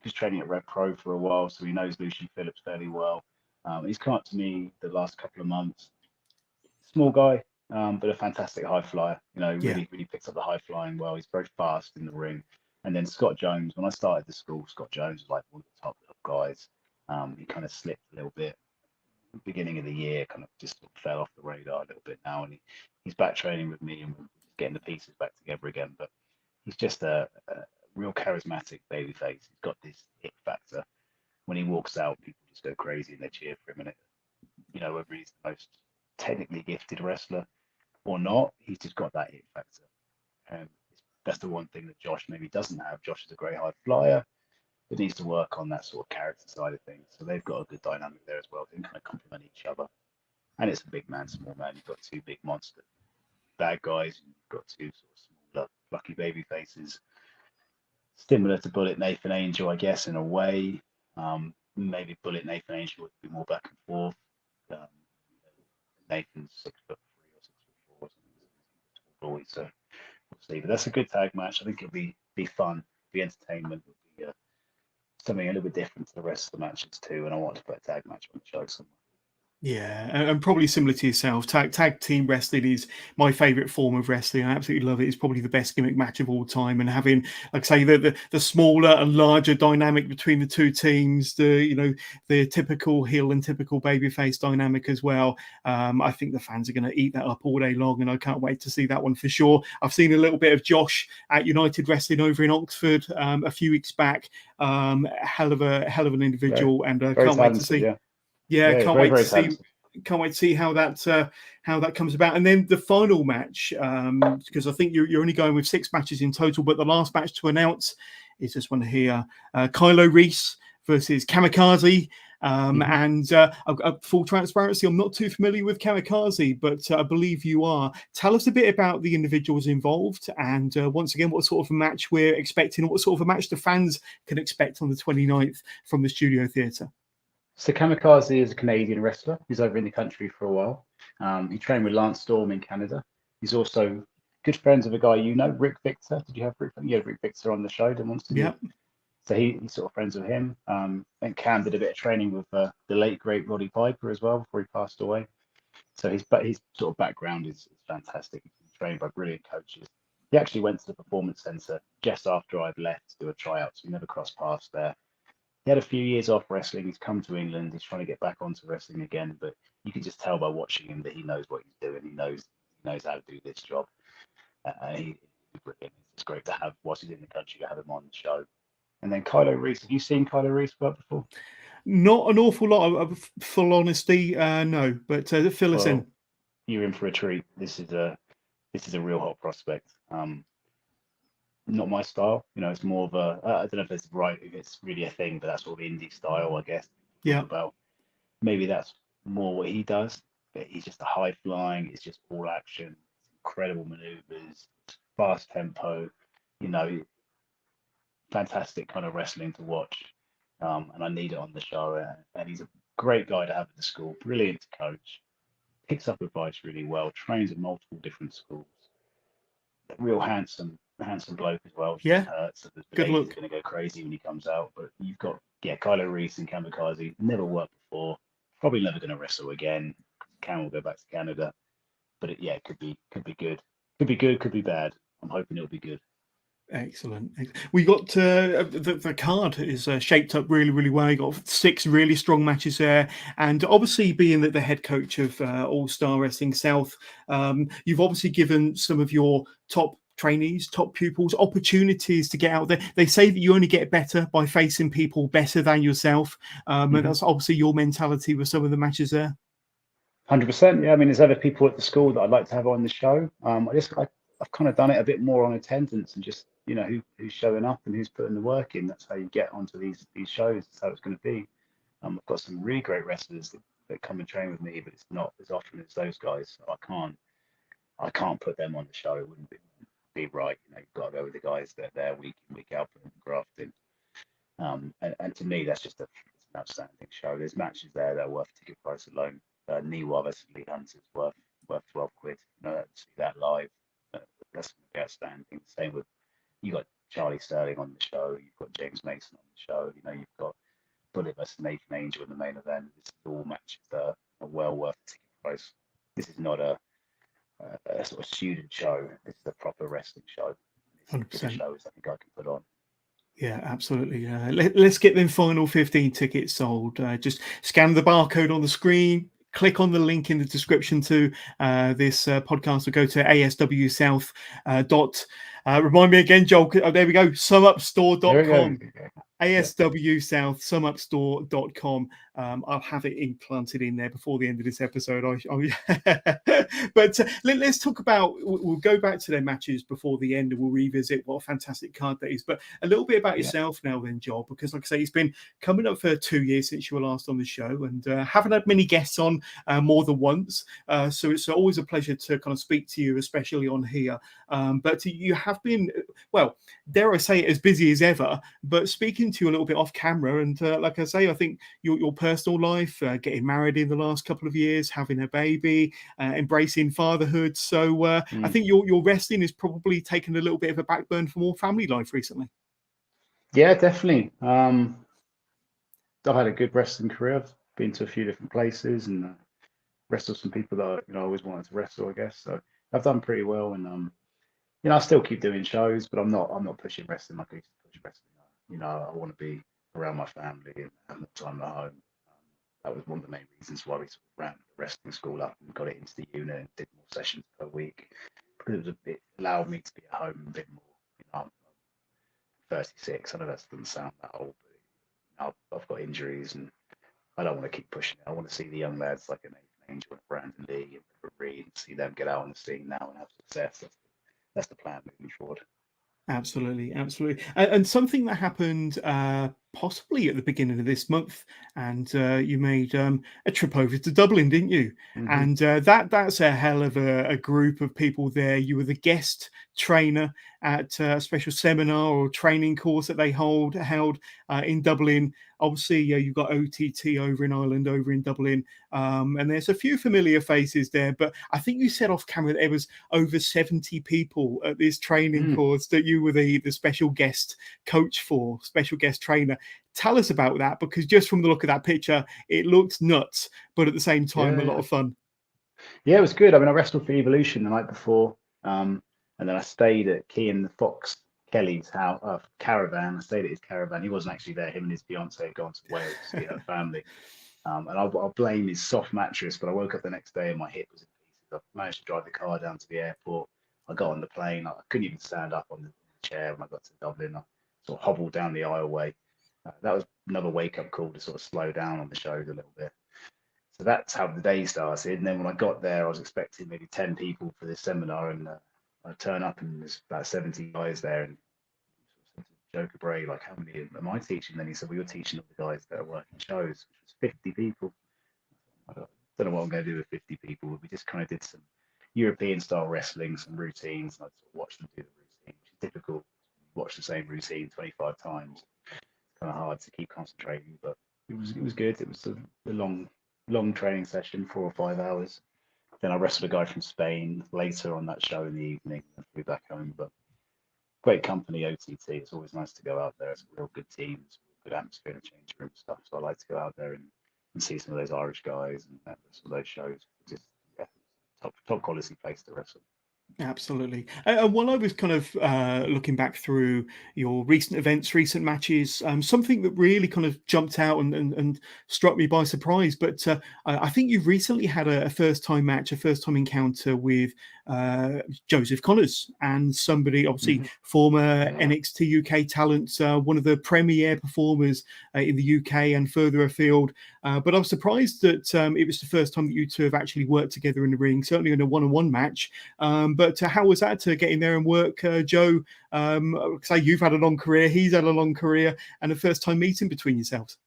He's training at Red Pro for a while, so he knows Lucian Phillips fairly well. He's come up to me the last couple of months. Small guy, but a fantastic high flyer. You know, really picks up the high flying well. He's very fast in the ring. And then Scott Jones, when I started the school, Scott Jones was like one of the top guys. He kind of slipped a little bit beginning of the year, kind of just fell off the radar a little bit now. And he's back training with me and we're getting the pieces back together again. But he's just a real charismatic babyface. He's got this it factor. When he walks out, people just go crazy and they cheer for him. And you know, whether he's the most technically gifted wrestler or not, he's just got that it factor. And that's the one thing that Josh maybe doesn't have. Josh is a great high flyer, but needs to work on that sort of character side of things. So they've got a good dynamic there as well. They can kind of complement each other. And it's a big man, small man. You've got two big monster bad guys. And you've got two sort of smaller, plucky baby faces. Similar to Bullet Nathan Angel, I guess, in a way. Maybe Bullet Nathan Angel would be more back and forth. Nathan's 6'3" or 6'4" or something. So we'll see. But that's a good tag match. I think it'll be fun. The entertainment will be something a little bit different to the rest of the matches too. And I want to put a tag match on the show somewhere. Yeah, and probably similar to yourself, tag team wrestling is my favourite form of wrestling. I absolutely love it. It's probably the best gimmick match of all time. And having, like I say, the smaller and larger dynamic between the two teams, the typical heel and typical babyface dynamic as well. I think the fans are going to eat that up all day long, and I can't wait to see that one for sure. I've seen a little bit of Josh at United Wrestling over in Oxford a few weeks back. Hell of an individual, and can't wait to see. Yeah, can't wait to see. Can't wait to see how that comes about. And then the final match, because I think you're only going with 6 matches in total, but the last match to announce is this one here: Kylo Reese versus Kamikaze. And full transparency, I'm not too familiar with Kamikaze, but I believe you are. Tell us a bit about the individuals involved, and once again, what sort of a match we're expecting, or what sort of a match the fans can expect on the 29th from the Studio Theatre. So Kamikaze is a Canadian wrestler. He's over in the country for a while. He trained with Lance Storm in Canada. He's also good friends with a guy you know, Rick Victor. Did you have Rick? Yeah, Rick Victor on the show. Yeah. So he's sort of friends with him. And Cam did a bit of training with the late great Roddy Piper as well before he passed away. So his sort of background is fantastic. He's been trained by brilliant coaches. He actually went to the Performance Centre just after I'd left to do a tryout, so we never crossed paths there. He had a few years off wrestling. He's come to England. He's trying to get back onto wrestling again, but you can just tell by watching him that he knows what he's doing. He knows how to do this job. He's brilliant. It's great to have, whilst he's in the country, to have him on the show. And then Kylo Reese. Have you seen Kylo Reese work before? Not an awful lot of full honesty, no. But fill us in. You're in for a treat. This is a real hot prospect. Not my style, it's more of a, I don't know if it's really a thing, but that's sort of indie style, I guess. Yeah. About maybe that's more what he does, but he's just a high flying, it's just all action, incredible maneuvers, fast tempo, fantastic kind of wrestling to watch. And I need it on the show. And he's a great guy to have at the school, brilliant to coach, picks up advice really well, trains at multiple different schools. Real handsome handsome bloke as well. Yeah, So the good ladies are look. going to go crazy when he comes out. But you've got Kylo Reese and Kamikaze. Never worked before. Probably never going to wrestle again. Cam will go back to Canada. But it could be good. Could be good. Could be bad. I'm hoping it'll be good. Excellent. We got the card is shaped up really, really well. You got 6 really strong matches there, and obviously being that the head coach of All Star Wrestling South, you've obviously given some of your top trainees, top pupils, opportunities to get out there. They say that you only get better by facing people better than yourself, and that's obviously your mentality with some of the matches there. 100%. Yeah, I mean, there's other people at the school that I'd like to have on the show. I've kind of done it a bit more on attendance and just who's showing up and who's putting the work in. That's how you get onto these shows. That's how it's going to be. I've got some really great wrestlers that come and train with me, but it's not as often as those guys. So I can't put them on the show. It wouldn't be right. You've got to go with the guys that are there week in, week out, putting the graft in. And to me, that's just it's an outstanding show. There's matches there that are worth ticket price alone. Niwa versus Lee Hunter's worth 12 quid. To see that live, that's going to be outstanding. Same with you got Charlie Sterling on the show. You've got James Mason on the show. You've got Bullet versus Nathan Angel in the main event. This is all matches that are well worth the ticket price. This is not a sort of student show. This is a proper wrestling show. It's as good a 100%. show as I think I can put on. Yeah, absolutely. Let's get them final 15 tickets sold. Just scan the barcode on the screen, click on the link in the description to this podcast, or go to ASW South. Remind me again, Joel. There we go. SumUpStore.com. ASW South, SumUpStore.com. I'll have it implanted in there before the end of this episode. But let's talk about, we'll go back to their matches before the end and we'll revisit what a fantastic card that is. But a little bit about yourself now then, Joel, because like I say, it's been coming up for 2 years since you were last on the show, and haven't had many guests on more than once. So it's always a pleasure to kind of speak to you, especially on here. But you have been, well, dare I say, as busy as ever, but speaking to you a little bit off camera, and like I say, I think your personal life, getting married in the last couple of years, having a baby, embracing fatherhood. So I think your wrestling has probably taken a little bit of a backburn for more family life recently. Yeah, definitely. I've had a good wrestling career. I've been to a few different places and wrestled some people that I always wanted to wrestle, I guess. So I've done pretty well, and I still keep doing shows, but I'm not pushing wrestling like I used to push wrestling. I want to be around my family and have more time at home. That was one of the main reasons why we sort of ran the wrestling school up and got it into the unit and did more sessions per week, because it allowed me to be at home a bit more. I'm 36. I know that doesn't sound that old, but I've got injuries and I don't want to keep pushing it. I want to see the young lads like an Nathan Angel and Brandon Lee and River Reed, and see them get out on the scene now and have success. That's the plan moving forward. Absolutely. And something that happened possibly at the beginning of this month, and you made a trip over to Dublin, didn't you? And that's a hell of a group of people there. You were the guest trainer at a special seminar or training course that they held in Dublin. Obviously, you've got OTT over in Ireland, over in Dublin, and there's a few familiar faces there. But I think you said off camera that there was over 70 people at this training course that you were the special guest coach for, special guest trainer. Tell us about that, because just from the look of that picture, it looked nuts, but at the same time, a lot of fun. Yeah, it was good. I mean, I wrestled for Evolution the night before, and then I stayed at Kean the Fox Kelly's house, caravan. I stayed at his caravan. He wasn't actually there. Him and his fiance had gone to Wales to see her family. And I'll blame his soft mattress, but I woke up the next day and my hip was in pieces. I managed to drive the car down to the airport. I got on the plane. I couldn't even stand up on the chair when I got to Dublin. I sort of hobbled down the aisleway. That was another wake-up call to sort of slow down on the shows a little bit. So that's how the day started. And then when I got there, I was expecting maybe 10 people for this seminar, and I turn up and there's about 70 guys there. And Joker Bray, like, how many am I teaching? Then he said, well, you're teaching all the guys that are working shows, which was 50 people. I don't know what I'm going to do with 50 people. We just kind of did some European style wrestling, some routines, and I sort of watched them do the routine, which is difficult. Watch the same routine 25 times. It's kind of hard to keep concentrating, but it was good. It was a long training session, 4 or 5 hours. Then I wrestled a guy from Spain later on that show in the evening and flew back home. But great company, OTT. It's always nice to go out there. It's a real good team. It's a good atmosphere in the change room and stuff. So I like to go out there and see some of those Irish guys and some of those shows. Just yeah, top quality place to wrestle. Absolutely. And while I was kind of looking back through your recent events, recent matches, something that really kind of jumped out and struck me by surprise. But I think you've recently had a first time match, a first time encounter with Joseph Connors, and somebody, obviously, former NXT UK talent, one of the premier performers in the UK and further afield. But I was surprised that it was the first time that you two have actually worked together in the ring, certainly in a one-on-one match. But how was that to get in there and work, Joe? Say you've had a long career, he's had a long career, and a first time meeting between yourselves.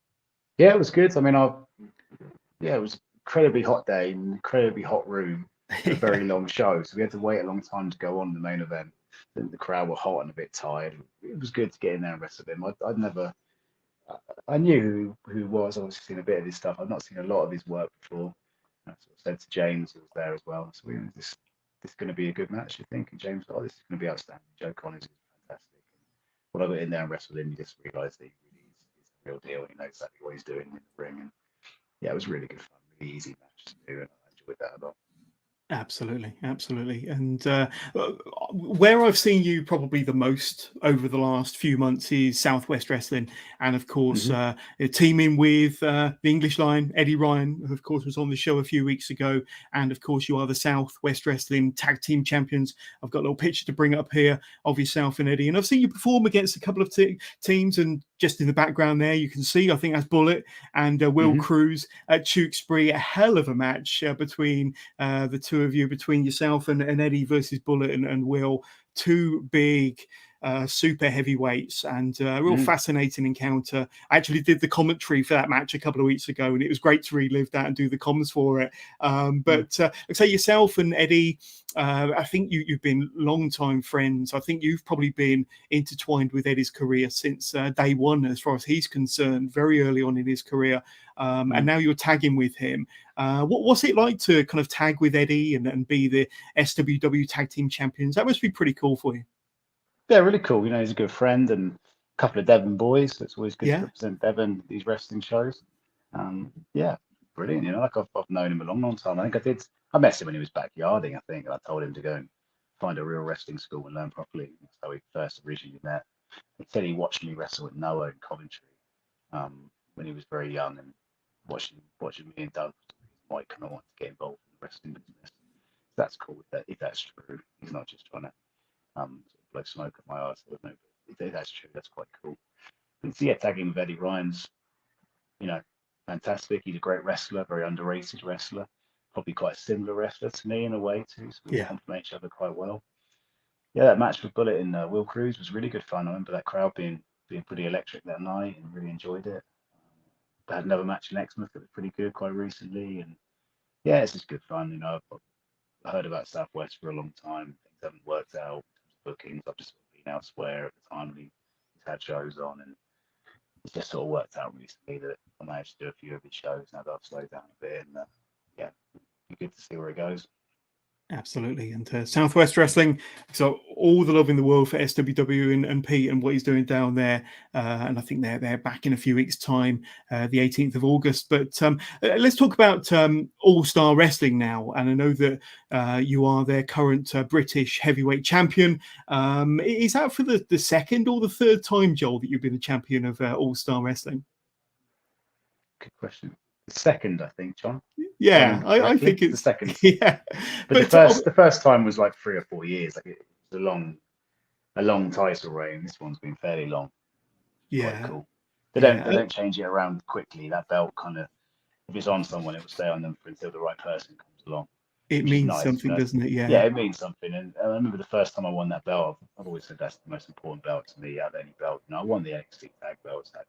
Yeah, it was good. I mean, it was an incredibly hot day, an incredibly hot room, a very long show. So we had to wait a long time to go on the main event. The crowd were hot and a bit tired. It was good to get in there and wrestle him. I knew who he was. I've obviously seen a bit of his stuff. I've not seen a lot of his work before. I sort of said to James, who was there as well. So this is going to be a good match, I think. And James thought, this is going to be outstanding. Joe Connors is fantastic. And when I got in there and wrestled him, you just realised that he really is the real deal. He knows exactly what he's doing in the ring. And yeah, it was really good fun, really easy match to do, and I enjoyed that a lot. Absolutely, absolutely. And where I've seen you probably the most over the last few months is Southwest Wrestling, and of course, teaming with the English Lion, Eddie Ryan, who of course was on the show a few weeks ago, and of course you are the Southwest Wrestling Tag Team Champions. I've got a little picture to bring up here of yourself and Eddie, and I've seen you perform against a couple of teams, and just in the background there, you can see, I think that's Bullet and Will Cruz at Tewkesbury. A hell of a match between the two of you, between yourself and Eddie versus Bullet and Will. Two big super heavyweights, and a real fascinating encounter. I actually did the commentary for that match a couple of weeks ago, and it was great to relive that and do the comms for it. But I'd say yourself and Eddie, I think you've been long-time friends. I think you've probably been intertwined with Eddie's career since day one, as far as he's concerned, very early on in his career. And now you're tagging with him. What's it like to kind of tag with Eddie and be the SWW Tag Team Champions? That must be pretty cool for you. Yeah, really cool. You know, he's a good friend and a couple of Devon boys. So it's always good to represent Devon at these wrestling shows. Yeah, brilliant. You know, like I've known him a long, long time. I met him when he was backyarding, I think. And I told him to go and find a real wrestling school and learn properly. That's how we first originally met. He said he watched me wrestle at Noah in Coventry when he was very young, and watching me and Doug might kind of want to get involved in the wrestling business. That's cool if that's true. He's not just trying to sort of blow smoke at my arse. I don't know, but if that's true, that's quite cool. And so yeah, tagging with Eddie Ryan's, you know, fantastic. He's a great wrestler, very underrated wrestler, probably quite a similar wrestler to me in a way too. So we complement each other quite well. Yeah, that match with Bullet and Will Cruz was really good fun. I remember that crowd being pretty electric that night, and really enjoyed it. I had another match in Exmouth that was pretty good quite recently, and yeah, it's just good fun. You know, I've heard about Southwest for a long time. Things haven't worked out. Bookings, I've just been elsewhere at the time he's had shows on, and it's just sort of worked out recently that I managed to do a few of his shows now that I've slowed down a bit, and yeah, be good to see where it goes. Absolutely. And Southwest Wrestling, so all the love in the world for SWW and Pete and what he's doing down there. And I think they're back in a few weeks' time, the 18th of August. But let's talk about All-Star Wrestling now. And I know that you are their current British heavyweight champion. Is that for the second or the third time, Joel, that you've been the champion of All-Star Wrestling? Good question. The second, I think, John. Yeah, I think it's the second. Yeah, but the first time was like 3 or 4 years. Like it was a long title reign. This one's been fairly long. Quite cool. They don't change it around quickly. That belt kind of, if it's on someone, it will stay on them until the right person comes along. It means something, you know? Doesn't it? Yeah, it means something. And I remember the first time I won that belt, I've always said that's the most important belt to me out of any belt. You know, I won the NXT tag belt. That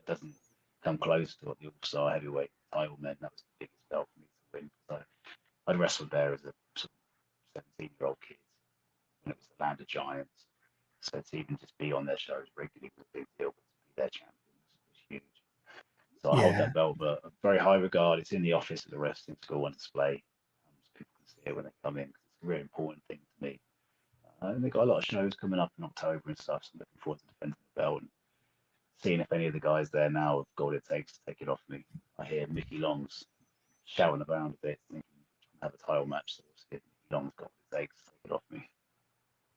doesn't come close to what the All-Star heavyweight title meant. That was the biggest belt for me to win. So I'd wrestled there as a sort of 17-year-old kid when it was the Land of Giants. So to even just be on their shows regularly was a big deal, but to be their champion was huge. So I hold that belt, but very high regard. It's in the office of the wrestling school on display. So people can see it when they come in, because it's a really important thing to me. And they've got a lot of shows coming up in October and stuff, so I'm looking forward to defending the belt and seeing if any of the guys there now have got what it takes to take it off me. I hear Mickey Long's shouting around a bit, thinking have a title match, so we'll see if Mickey Long's got what it takes to take it off me.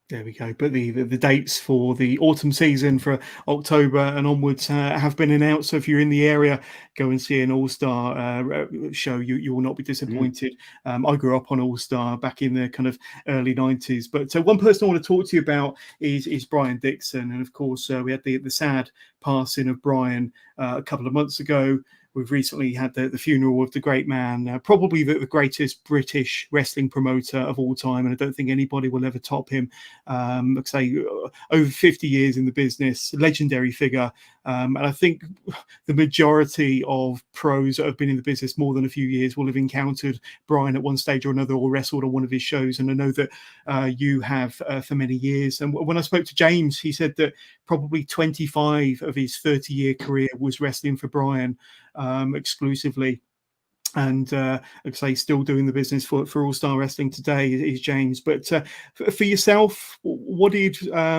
There we go. But the dates for the autumn season for October and onwards have been announced. So if you're in the area, go and see an All Star show. You will not be disappointed. I grew up on All Star back in the kind of early 90s. But one person I want to talk to you about is Brian Dixon. And of course, we had the sad passing of Brian a couple of months ago. We've recently had the funeral of the great man, probably the greatest British wrestling promoter of all time. And I don't think anybody will ever top him. Like I say, over 50 years in the business, legendary figure. And I think the majority of pros that have been in the business more than a few years will have encountered Brian at one stage or another, or wrestled on one of his shows. And I know that you have for many years. And when I spoke to James, he said that probably 25 of his 30-year career was wrestling for Brian exclusively. And like I say, still doing the business for All Star Wrestling today is James. But for yourself, what did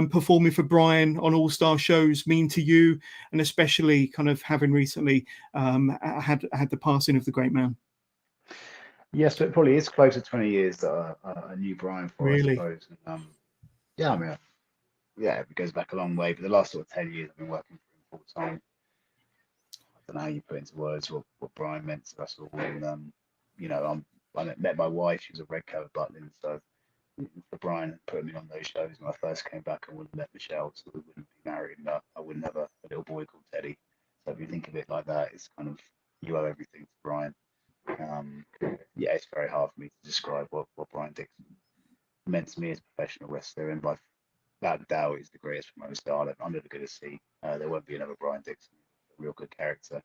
performing for Brian on All Star shows mean to you, and especially kind of having recently had the passing of the great man? Yes, it probably is close to 20 years that I knew Brian for, I Really? suppose. And, yeah, I mean, yeah, it goes back a long way. But the last sort of 10 years, I've been working for him full time. I don't know how you put into words what Brian meant to us all. And you know, I met my wife. She was a red coat Butlin, so for Brian putting me on those shows when I first came back, I wouldn't have met Michelle, so we wouldn't be married, and I wouldn't have a little boy called Teddy. So if you think of it like that, it's kind of you owe everything to Brian. Yeah, it's very hard for me to describe what Brian Dixon meant to me as a professional wrestler, and by without doubt, he's the greatest promoter star I'm never going to see. There won't be another Brian Dixon. A real good character,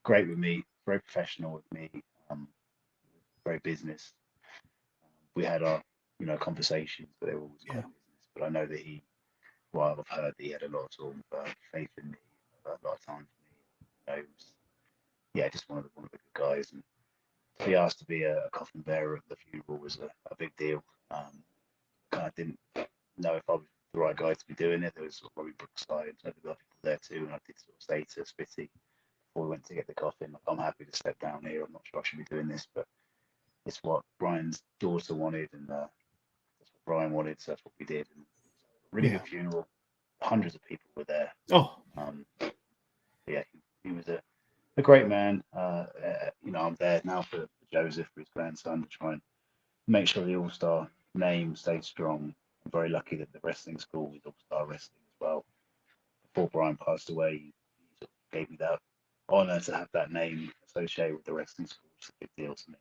great with me, very professional with me, very business. We had our conversations, but they were always Yeah. quite business. But I know that well, I've heard that he had a lot of faith in me, a lot of time for me. Yeah, just one of the good guys. And to be asked to be a coffin bearer at the funeral was a big deal. Kind of didn't know if I was the right guy to be doing it. There was sort of Robbie Brookside and other people there too, and I did sort of say to Spitty before we went to get the coffin, like, I'm happy to step down here. I'm not sure I should be doing this, but it's what Brian's daughter wanted, and that's what Brian wanted, so that's what we did. And really Yeah. good funeral. Hundreds of people were there. Oh, Yeah, he was a great man. I'm there now for Joseph, for his grandson, to try and make sure the All Star name stayed strong. I'm very lucky that the wrestling school is All Star Wrestling as well. Before Brian passed away, he sort of gave me that honor to have that name associated with the wrestling school. It's a big deal to me.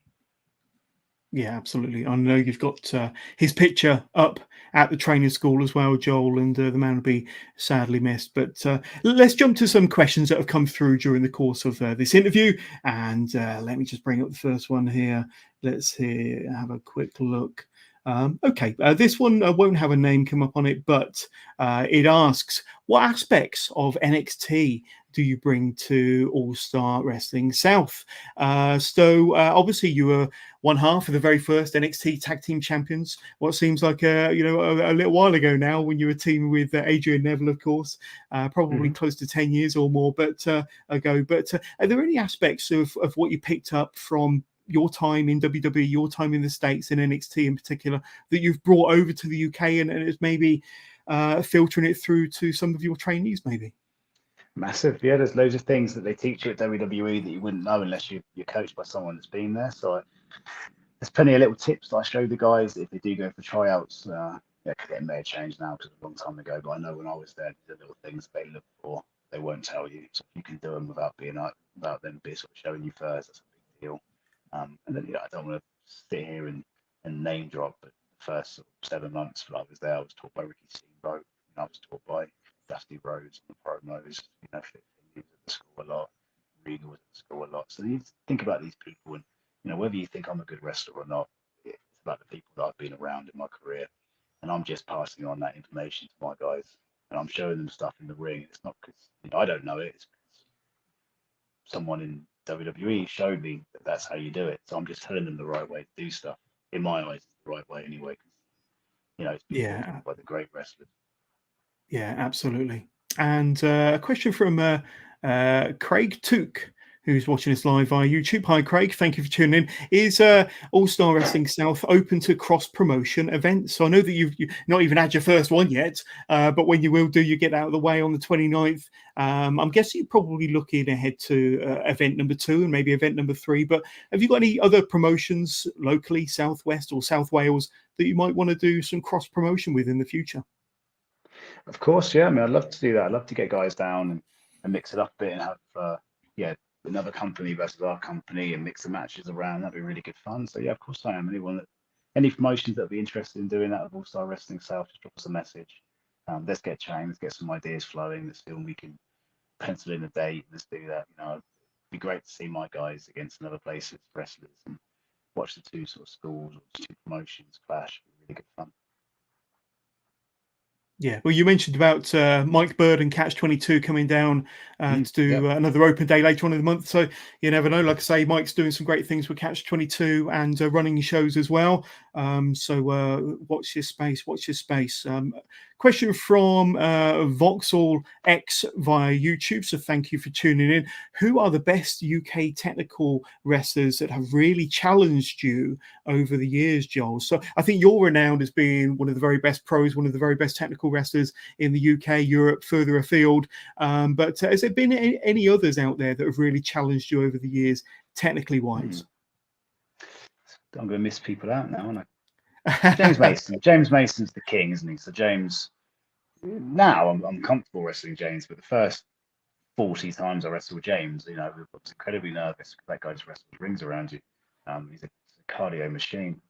yeah, absolutely. I know you've got his picture up at the training school as well, Joel, and the man will be sadly missed. But let's jump to some questions that have come through during the course of this interview. And let me just bring up the first one here. Let's have a quick look. Okay, this one won't have a name come up on it, but it asks, what aspects of NXT do you bring to All Star Wrestling South? Obviously you were one half of the very first NXT Tag Team Champions. What seems like a little while ago now, when you were teaming with Adrian Neville, of course, probably close to 10 years or more, ago. But are there any aspects of what you picked up from your time in WWE, your time in the States, in NXT in particular, that you've brought over to the UK and it's maybe filtering it through to some of your trainees, maybe? Massive. Yeah, there's loads of things that they teach you at WWE that you wouldn't know unless you're coached by someone that's been there. So there's plenty of little tips that I show the guys if they do go for tryouts. It may have changed now because it was a long time ago, but I know when I was there, the little things they look for, they won't tell you. So if you can do them without them sort of showing you first, that's a big deal. And then I don't want to sit here and name drop, but the first sort of 7 months that I was there, I was taught by Ricky Steamboat, and I was taught by Dusty Rhodes and the promos. Fit was at the school a lot, Regal was at the school a lot. So you think about these people, and whether you think I'm a good wrestler or not, it's about the people that I've been around in my career, and I'm just passing on that information to my guys, and I'm showing them stuff in the ring. It's not because I don't know it; it's because someone in WWE showed me that that's how you do it. So I'm just telling them the right way to do stuff. In my eyes, it's the right way anyway. it's been built Yeah, by the great wrestlers. yeah, absolutely. And a question from Craig Took, who's watching us live via YouTube. Hi, Craig. Thank you for tuning in. Is All Star Wrestling South open to cross promotion events? So I know that you've not even had your first one yet, but when you will do, you get out of the way on the 29th. I'm guessing you're probably looking ahead to event number 2 and maybe event number 3. But have you got any other promotions locally, Southwest or South Wales, that you might want to do some cross promotion with in the future? Of course, yeah. I mean, I'd love to do that. I'd love to get guys down and mix it up a bit and have, another company versus our company and mix the matches around. That'd be really good fun. So yeah, of course I am. Any promotions that'd be interested in doing that with All Star Wrestling South, just drop us a message. Let's get chatting. Let's get some ideas flowing. Let's see when we can pencil in a date. Let's do that. It'd be great to see my guys against another place's wrestlers and watch the two sort of schools or two promotions clash. It'd be really good fun. Yeah, well, you mentioned about Mike Bird and Catch 22 coming down to do another open day later on in the month. So you never know. Like I say, Mike's doing some great things with Catch 22 and running shows as well. So watch your space. Watch your space. Question from Vauxhall X via YouTube. So thank you for tuning in. Who are the best UK technical wrestlers that have really challenged you over the years, Joel? So I think you're renowned as being one of the very best pros, one of the very best technical wrestlers in the UK, Europe, further afield. But has there been any others out there that have really challenged you over the years, technically wise? I'm going to miss people out now, aren't I? James Mason. James Mason's the king, isn't he? So James, now I'm comfortable wrestling James, but the first 40 times I wrestled with James, I was incredibly nervous. That guy just wrestles rings around you. He's a cardio machine.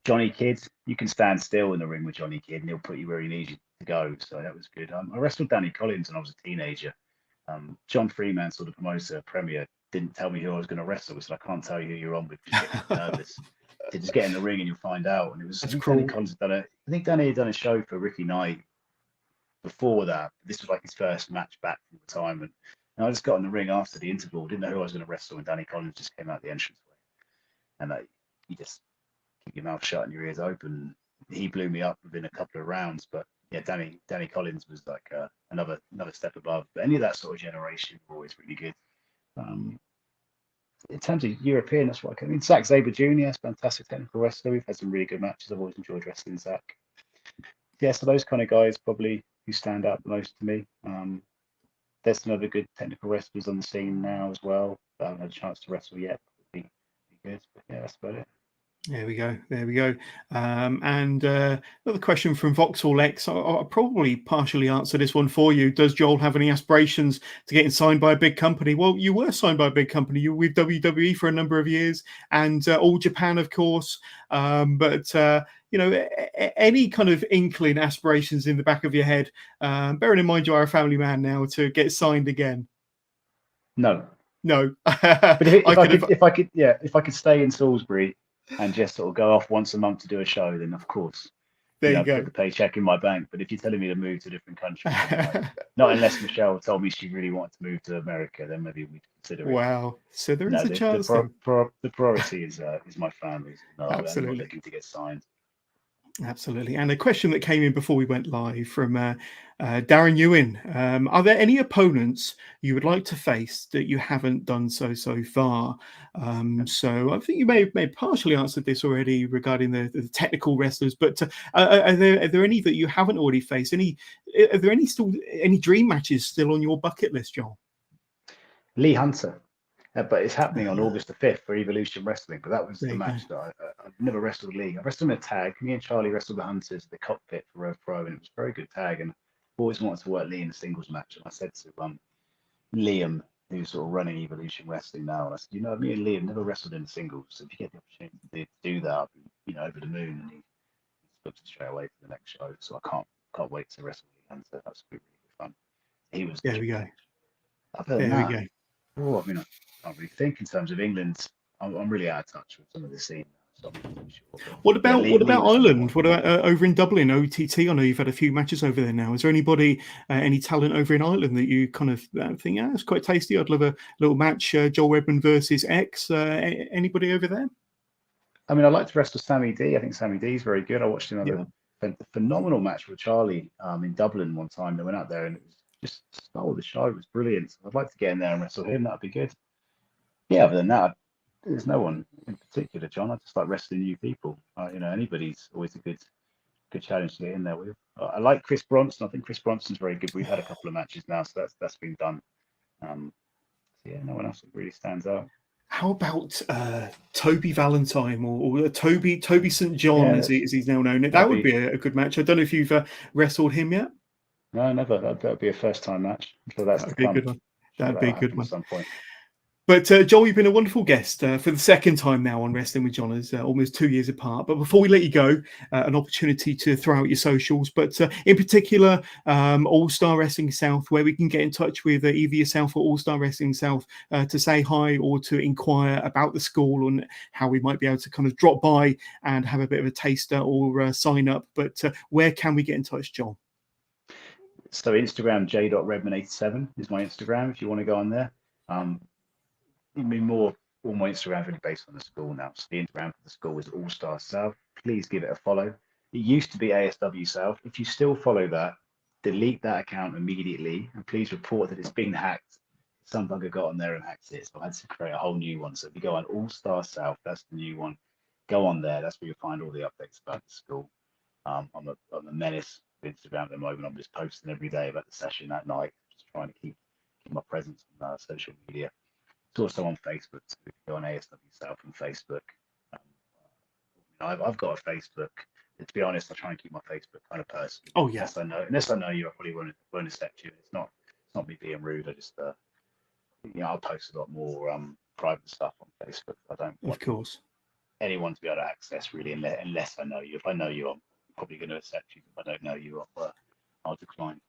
Johnny Kidd, you can stand still in the ring with Johnny Kidd and he'll put you where he needs you to go. So that was good. I wrestled Danny Collins when I was a teenager. John Fremantle, the promoter, Premier, didn't tell me who I was going to wrestle. He said, I can't tell you who you're on with because you get nervous. To just get in the ring and you'll find out. And it was, Danny Collins had done I think Danny had done a show for Ricky Knight before that. This was like his first match back from retirement. And I just got in the ring after the interval, didn't know who I was going to wrestle, and Danny Collins just came out the entranceway. And you just keep your mouth shut and your ears open. He blew me up within a couple of rounds. But yeah, Danny Collins was like another step above. But any of that sort of generation were always really good. In terms of European, that's what I mean. Zack Sabre Jr. is a fantastic technical wrestler. We've had some really good matches. I've always enjoyed wrestling Zack. Yeah, so those kind of guys probably who stand out the most to me. There's some other good technical wrestlers on the scene now as well. I haven't had a chance to wrestle yet. Would be good, but yeah, that's about it. There we go. And another question from Vauxhall X. I'll probably partially answer this one for you. Does Joel have any aspirations to getting signed by a big company? Well, you were signed by a big company. You were with WWE for a number of years and All Japan, of course. But any kind of inkling aspirations in the back of your head, bearing in mind you are a family man now, to get signed again? No. But if I could stay in Salisbury and just sort of go off once a month to do a show, then of course, there you go. Put the paycheck in my bank. But if you're telling me to move to a different country, not unless Michelle told me she really wanted to move to America, then maybe we'd consider it. Wow, so there is a chance. The priority is my family. Absolutely. I'm not looking to get signed. Absolutely. And a question that came in before we went live from Darren Ewan. Are there any opponents you would like to face that you haven't done so far? So I think you may have partially answered this already regarding the technical wrestlers, but are there any that you haven't already faced? Are there any dream matches still on your bucket list, Joel? Lee Hunter. But it's happening on August the 5th for Evolution Wrestling. But that was the match that I've never wrestled Lee. I wrestled in a tag. Me and Charlie wrestled the Hunters at the cockpit for Rev Pro, and it was a very good tag. And I've always wanted to work Lee in a singles match. And I said to Liam, who's sort of running Evolution Wrestling now, and I said, me and Liam never wrestled in a singles. So if you get the opportunity to do that, I'll be, over the moon. And he booked straight away for the next show. So I can't wait to wrestle Lee Hunter. That's really, really fun. He was. There we go. Other than that, I can't really think in terms of England. I'm really out of touch with some of the scene. So what about Ireland? What about over in Dublin, OTT? I know you've had a few matches over there now. Is there anybody, any talent over in Ireland that you kind of think, it's quite tasty? I'd love a little match, Joel Redman versus X. Anybody over there? I mean, I like to wrestle Sammy D. I think Sammy D is very good. I watched him have phenomenal match with Charlie in Dublin one time. They went out there and it was just stole the show. It was brilliant. So I'd like to get in there and wrestle him. That'd be good. Yeah, other than that, there's no one in particular, John. I just like wrestling new people. Anybody's always a good challenge to get in there with. I like Chris Bronson. I think Chris Bronson's very good. We've had a couple of matches now, so that's been done. Yeah, no one else really stands out. How about Toby Valentine or Toby St. John, as he's now known? That would be a good match. I don't know if you've wrestled him yet. No, never. That'd be a first time match. So that'd be a good one. That'd be a good one at some point. But Joel, you've been a wonderful guest for the second time now on Wrestling with John, as almost 2 years apart. But before we let you go, an opportunity to throw out your socials, but in particular, All Star Wrestling South, where we can get in touch with either yourself or All Star Wrestling South to say hi or to inquire about the school and how we might be able to kind of drop by and have a bit of a taster or sign up. But where can we get in touch, Joel? So Instagram, j.redman87 is my Instagram if you want to go on there. All my Instagram is really based on the school now. So the Instagram for the school is All Star South. Please give it a follow. It used to be ASW South. If you still follow that, delete that account immediately and please report that it's been hacked. Some bugger got on there and hacked it. So I had to create a whole new one. So if you go on All Star South, that's the new one. Go on there. That's where you'll find all the updates about the school. On the Menace Instagram at the moment, I'm just posting every day about the session that night. Just trying to keep my presence on social media. It's also on Facebook, so you can go on ASW South on Facebook. I've got a Facebook. To be honest, I try and keep my Facebook kind of personal. Oh yeah. Unless I know you, I probably won't accept you. It's not me being rude. I just I'll post a lot more private stuff on Facebook. I don't want anyone to be able to access really unless I know you. If I know you, I'm probably going to accept you. If I don't know you, I'll decline.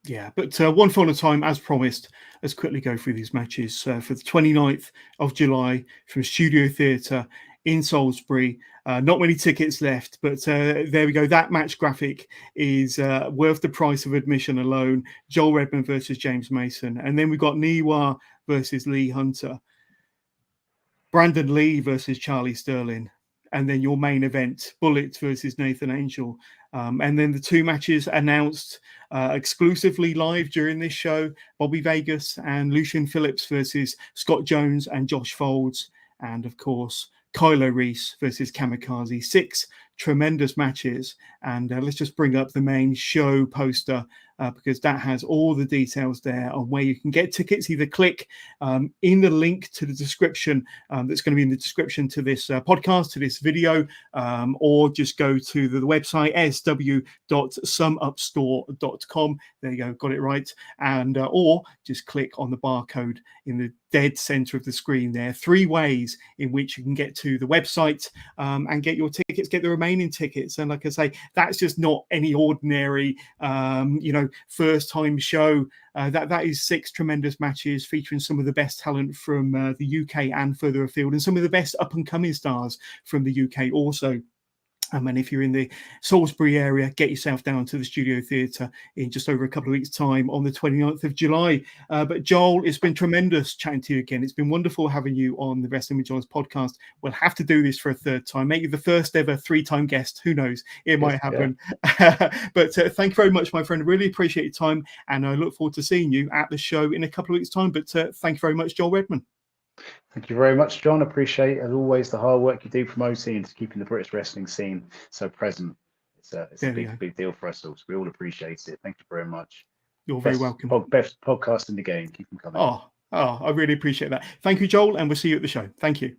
Yeah, but one final time, as promised, let's quickly go through these matches for the 29th of July from Studio Theatre in Salisbury. Not many tickets left, but there we go. That match graphic is worth the price of admission alone. Joel Redman versus James Mason. And then we've got Niwa versus Lee Hunter. Brandon Lee versus Charlie Sterling. And then your main event, Bullet versus Nathan Angel. And then the two matches announced exclusively live during this show, Bobby Vegas and Lucian Phillips versus Scott Jones and Josh Folds. And of course, Kylo Reese versus Kamikaze. 6 tremendous matches. And let's just bring up the main show poster because that has all the details there on where you can get tickets. Either click in the link to the description that's going to be in the description to this podcast, to this video, or just go to the website asw.sumupstore.com. There you go, got it right. And or just click on the barcode in the dead center of the screen there. 3 ways in which you can get to the website and get your tickets, get the remaining tickets. And like I say, that's just not any ordinary first time show. That is 6 tremendous matches featuring some of the best talent from the UK and further afield, and some of the best up and coming stars from the UK also. And if you're in the Salisbury area, get yourself down to the Studio Theatre in just over a couple of weeks' time on the 29th of July. But Joel, it's been tremendous chatting to you again. It's been wonderful having you on the Wrestling with John's podcast. We'll have to do this for a 3rd time. Make you the first ever 3-time guest. Who knows? It might happen. Yeah. But thank you very much, my friend. I really appreciate your time. And I look forward to seeing you at the show in a couple of weeks' time. But thank you very much, Joel Redman. Thank you very much, John. Appreciate, as always, the hard work you do promoting and keeping the British wrestling scene so present. It's a big deal for us all. So we all appreciate it. Thank you very much. You're very welcome. Best podcast in the game. Keep them coming. I really appreciate that. Thank you, Joel, and we'll see you at the show. Thank you.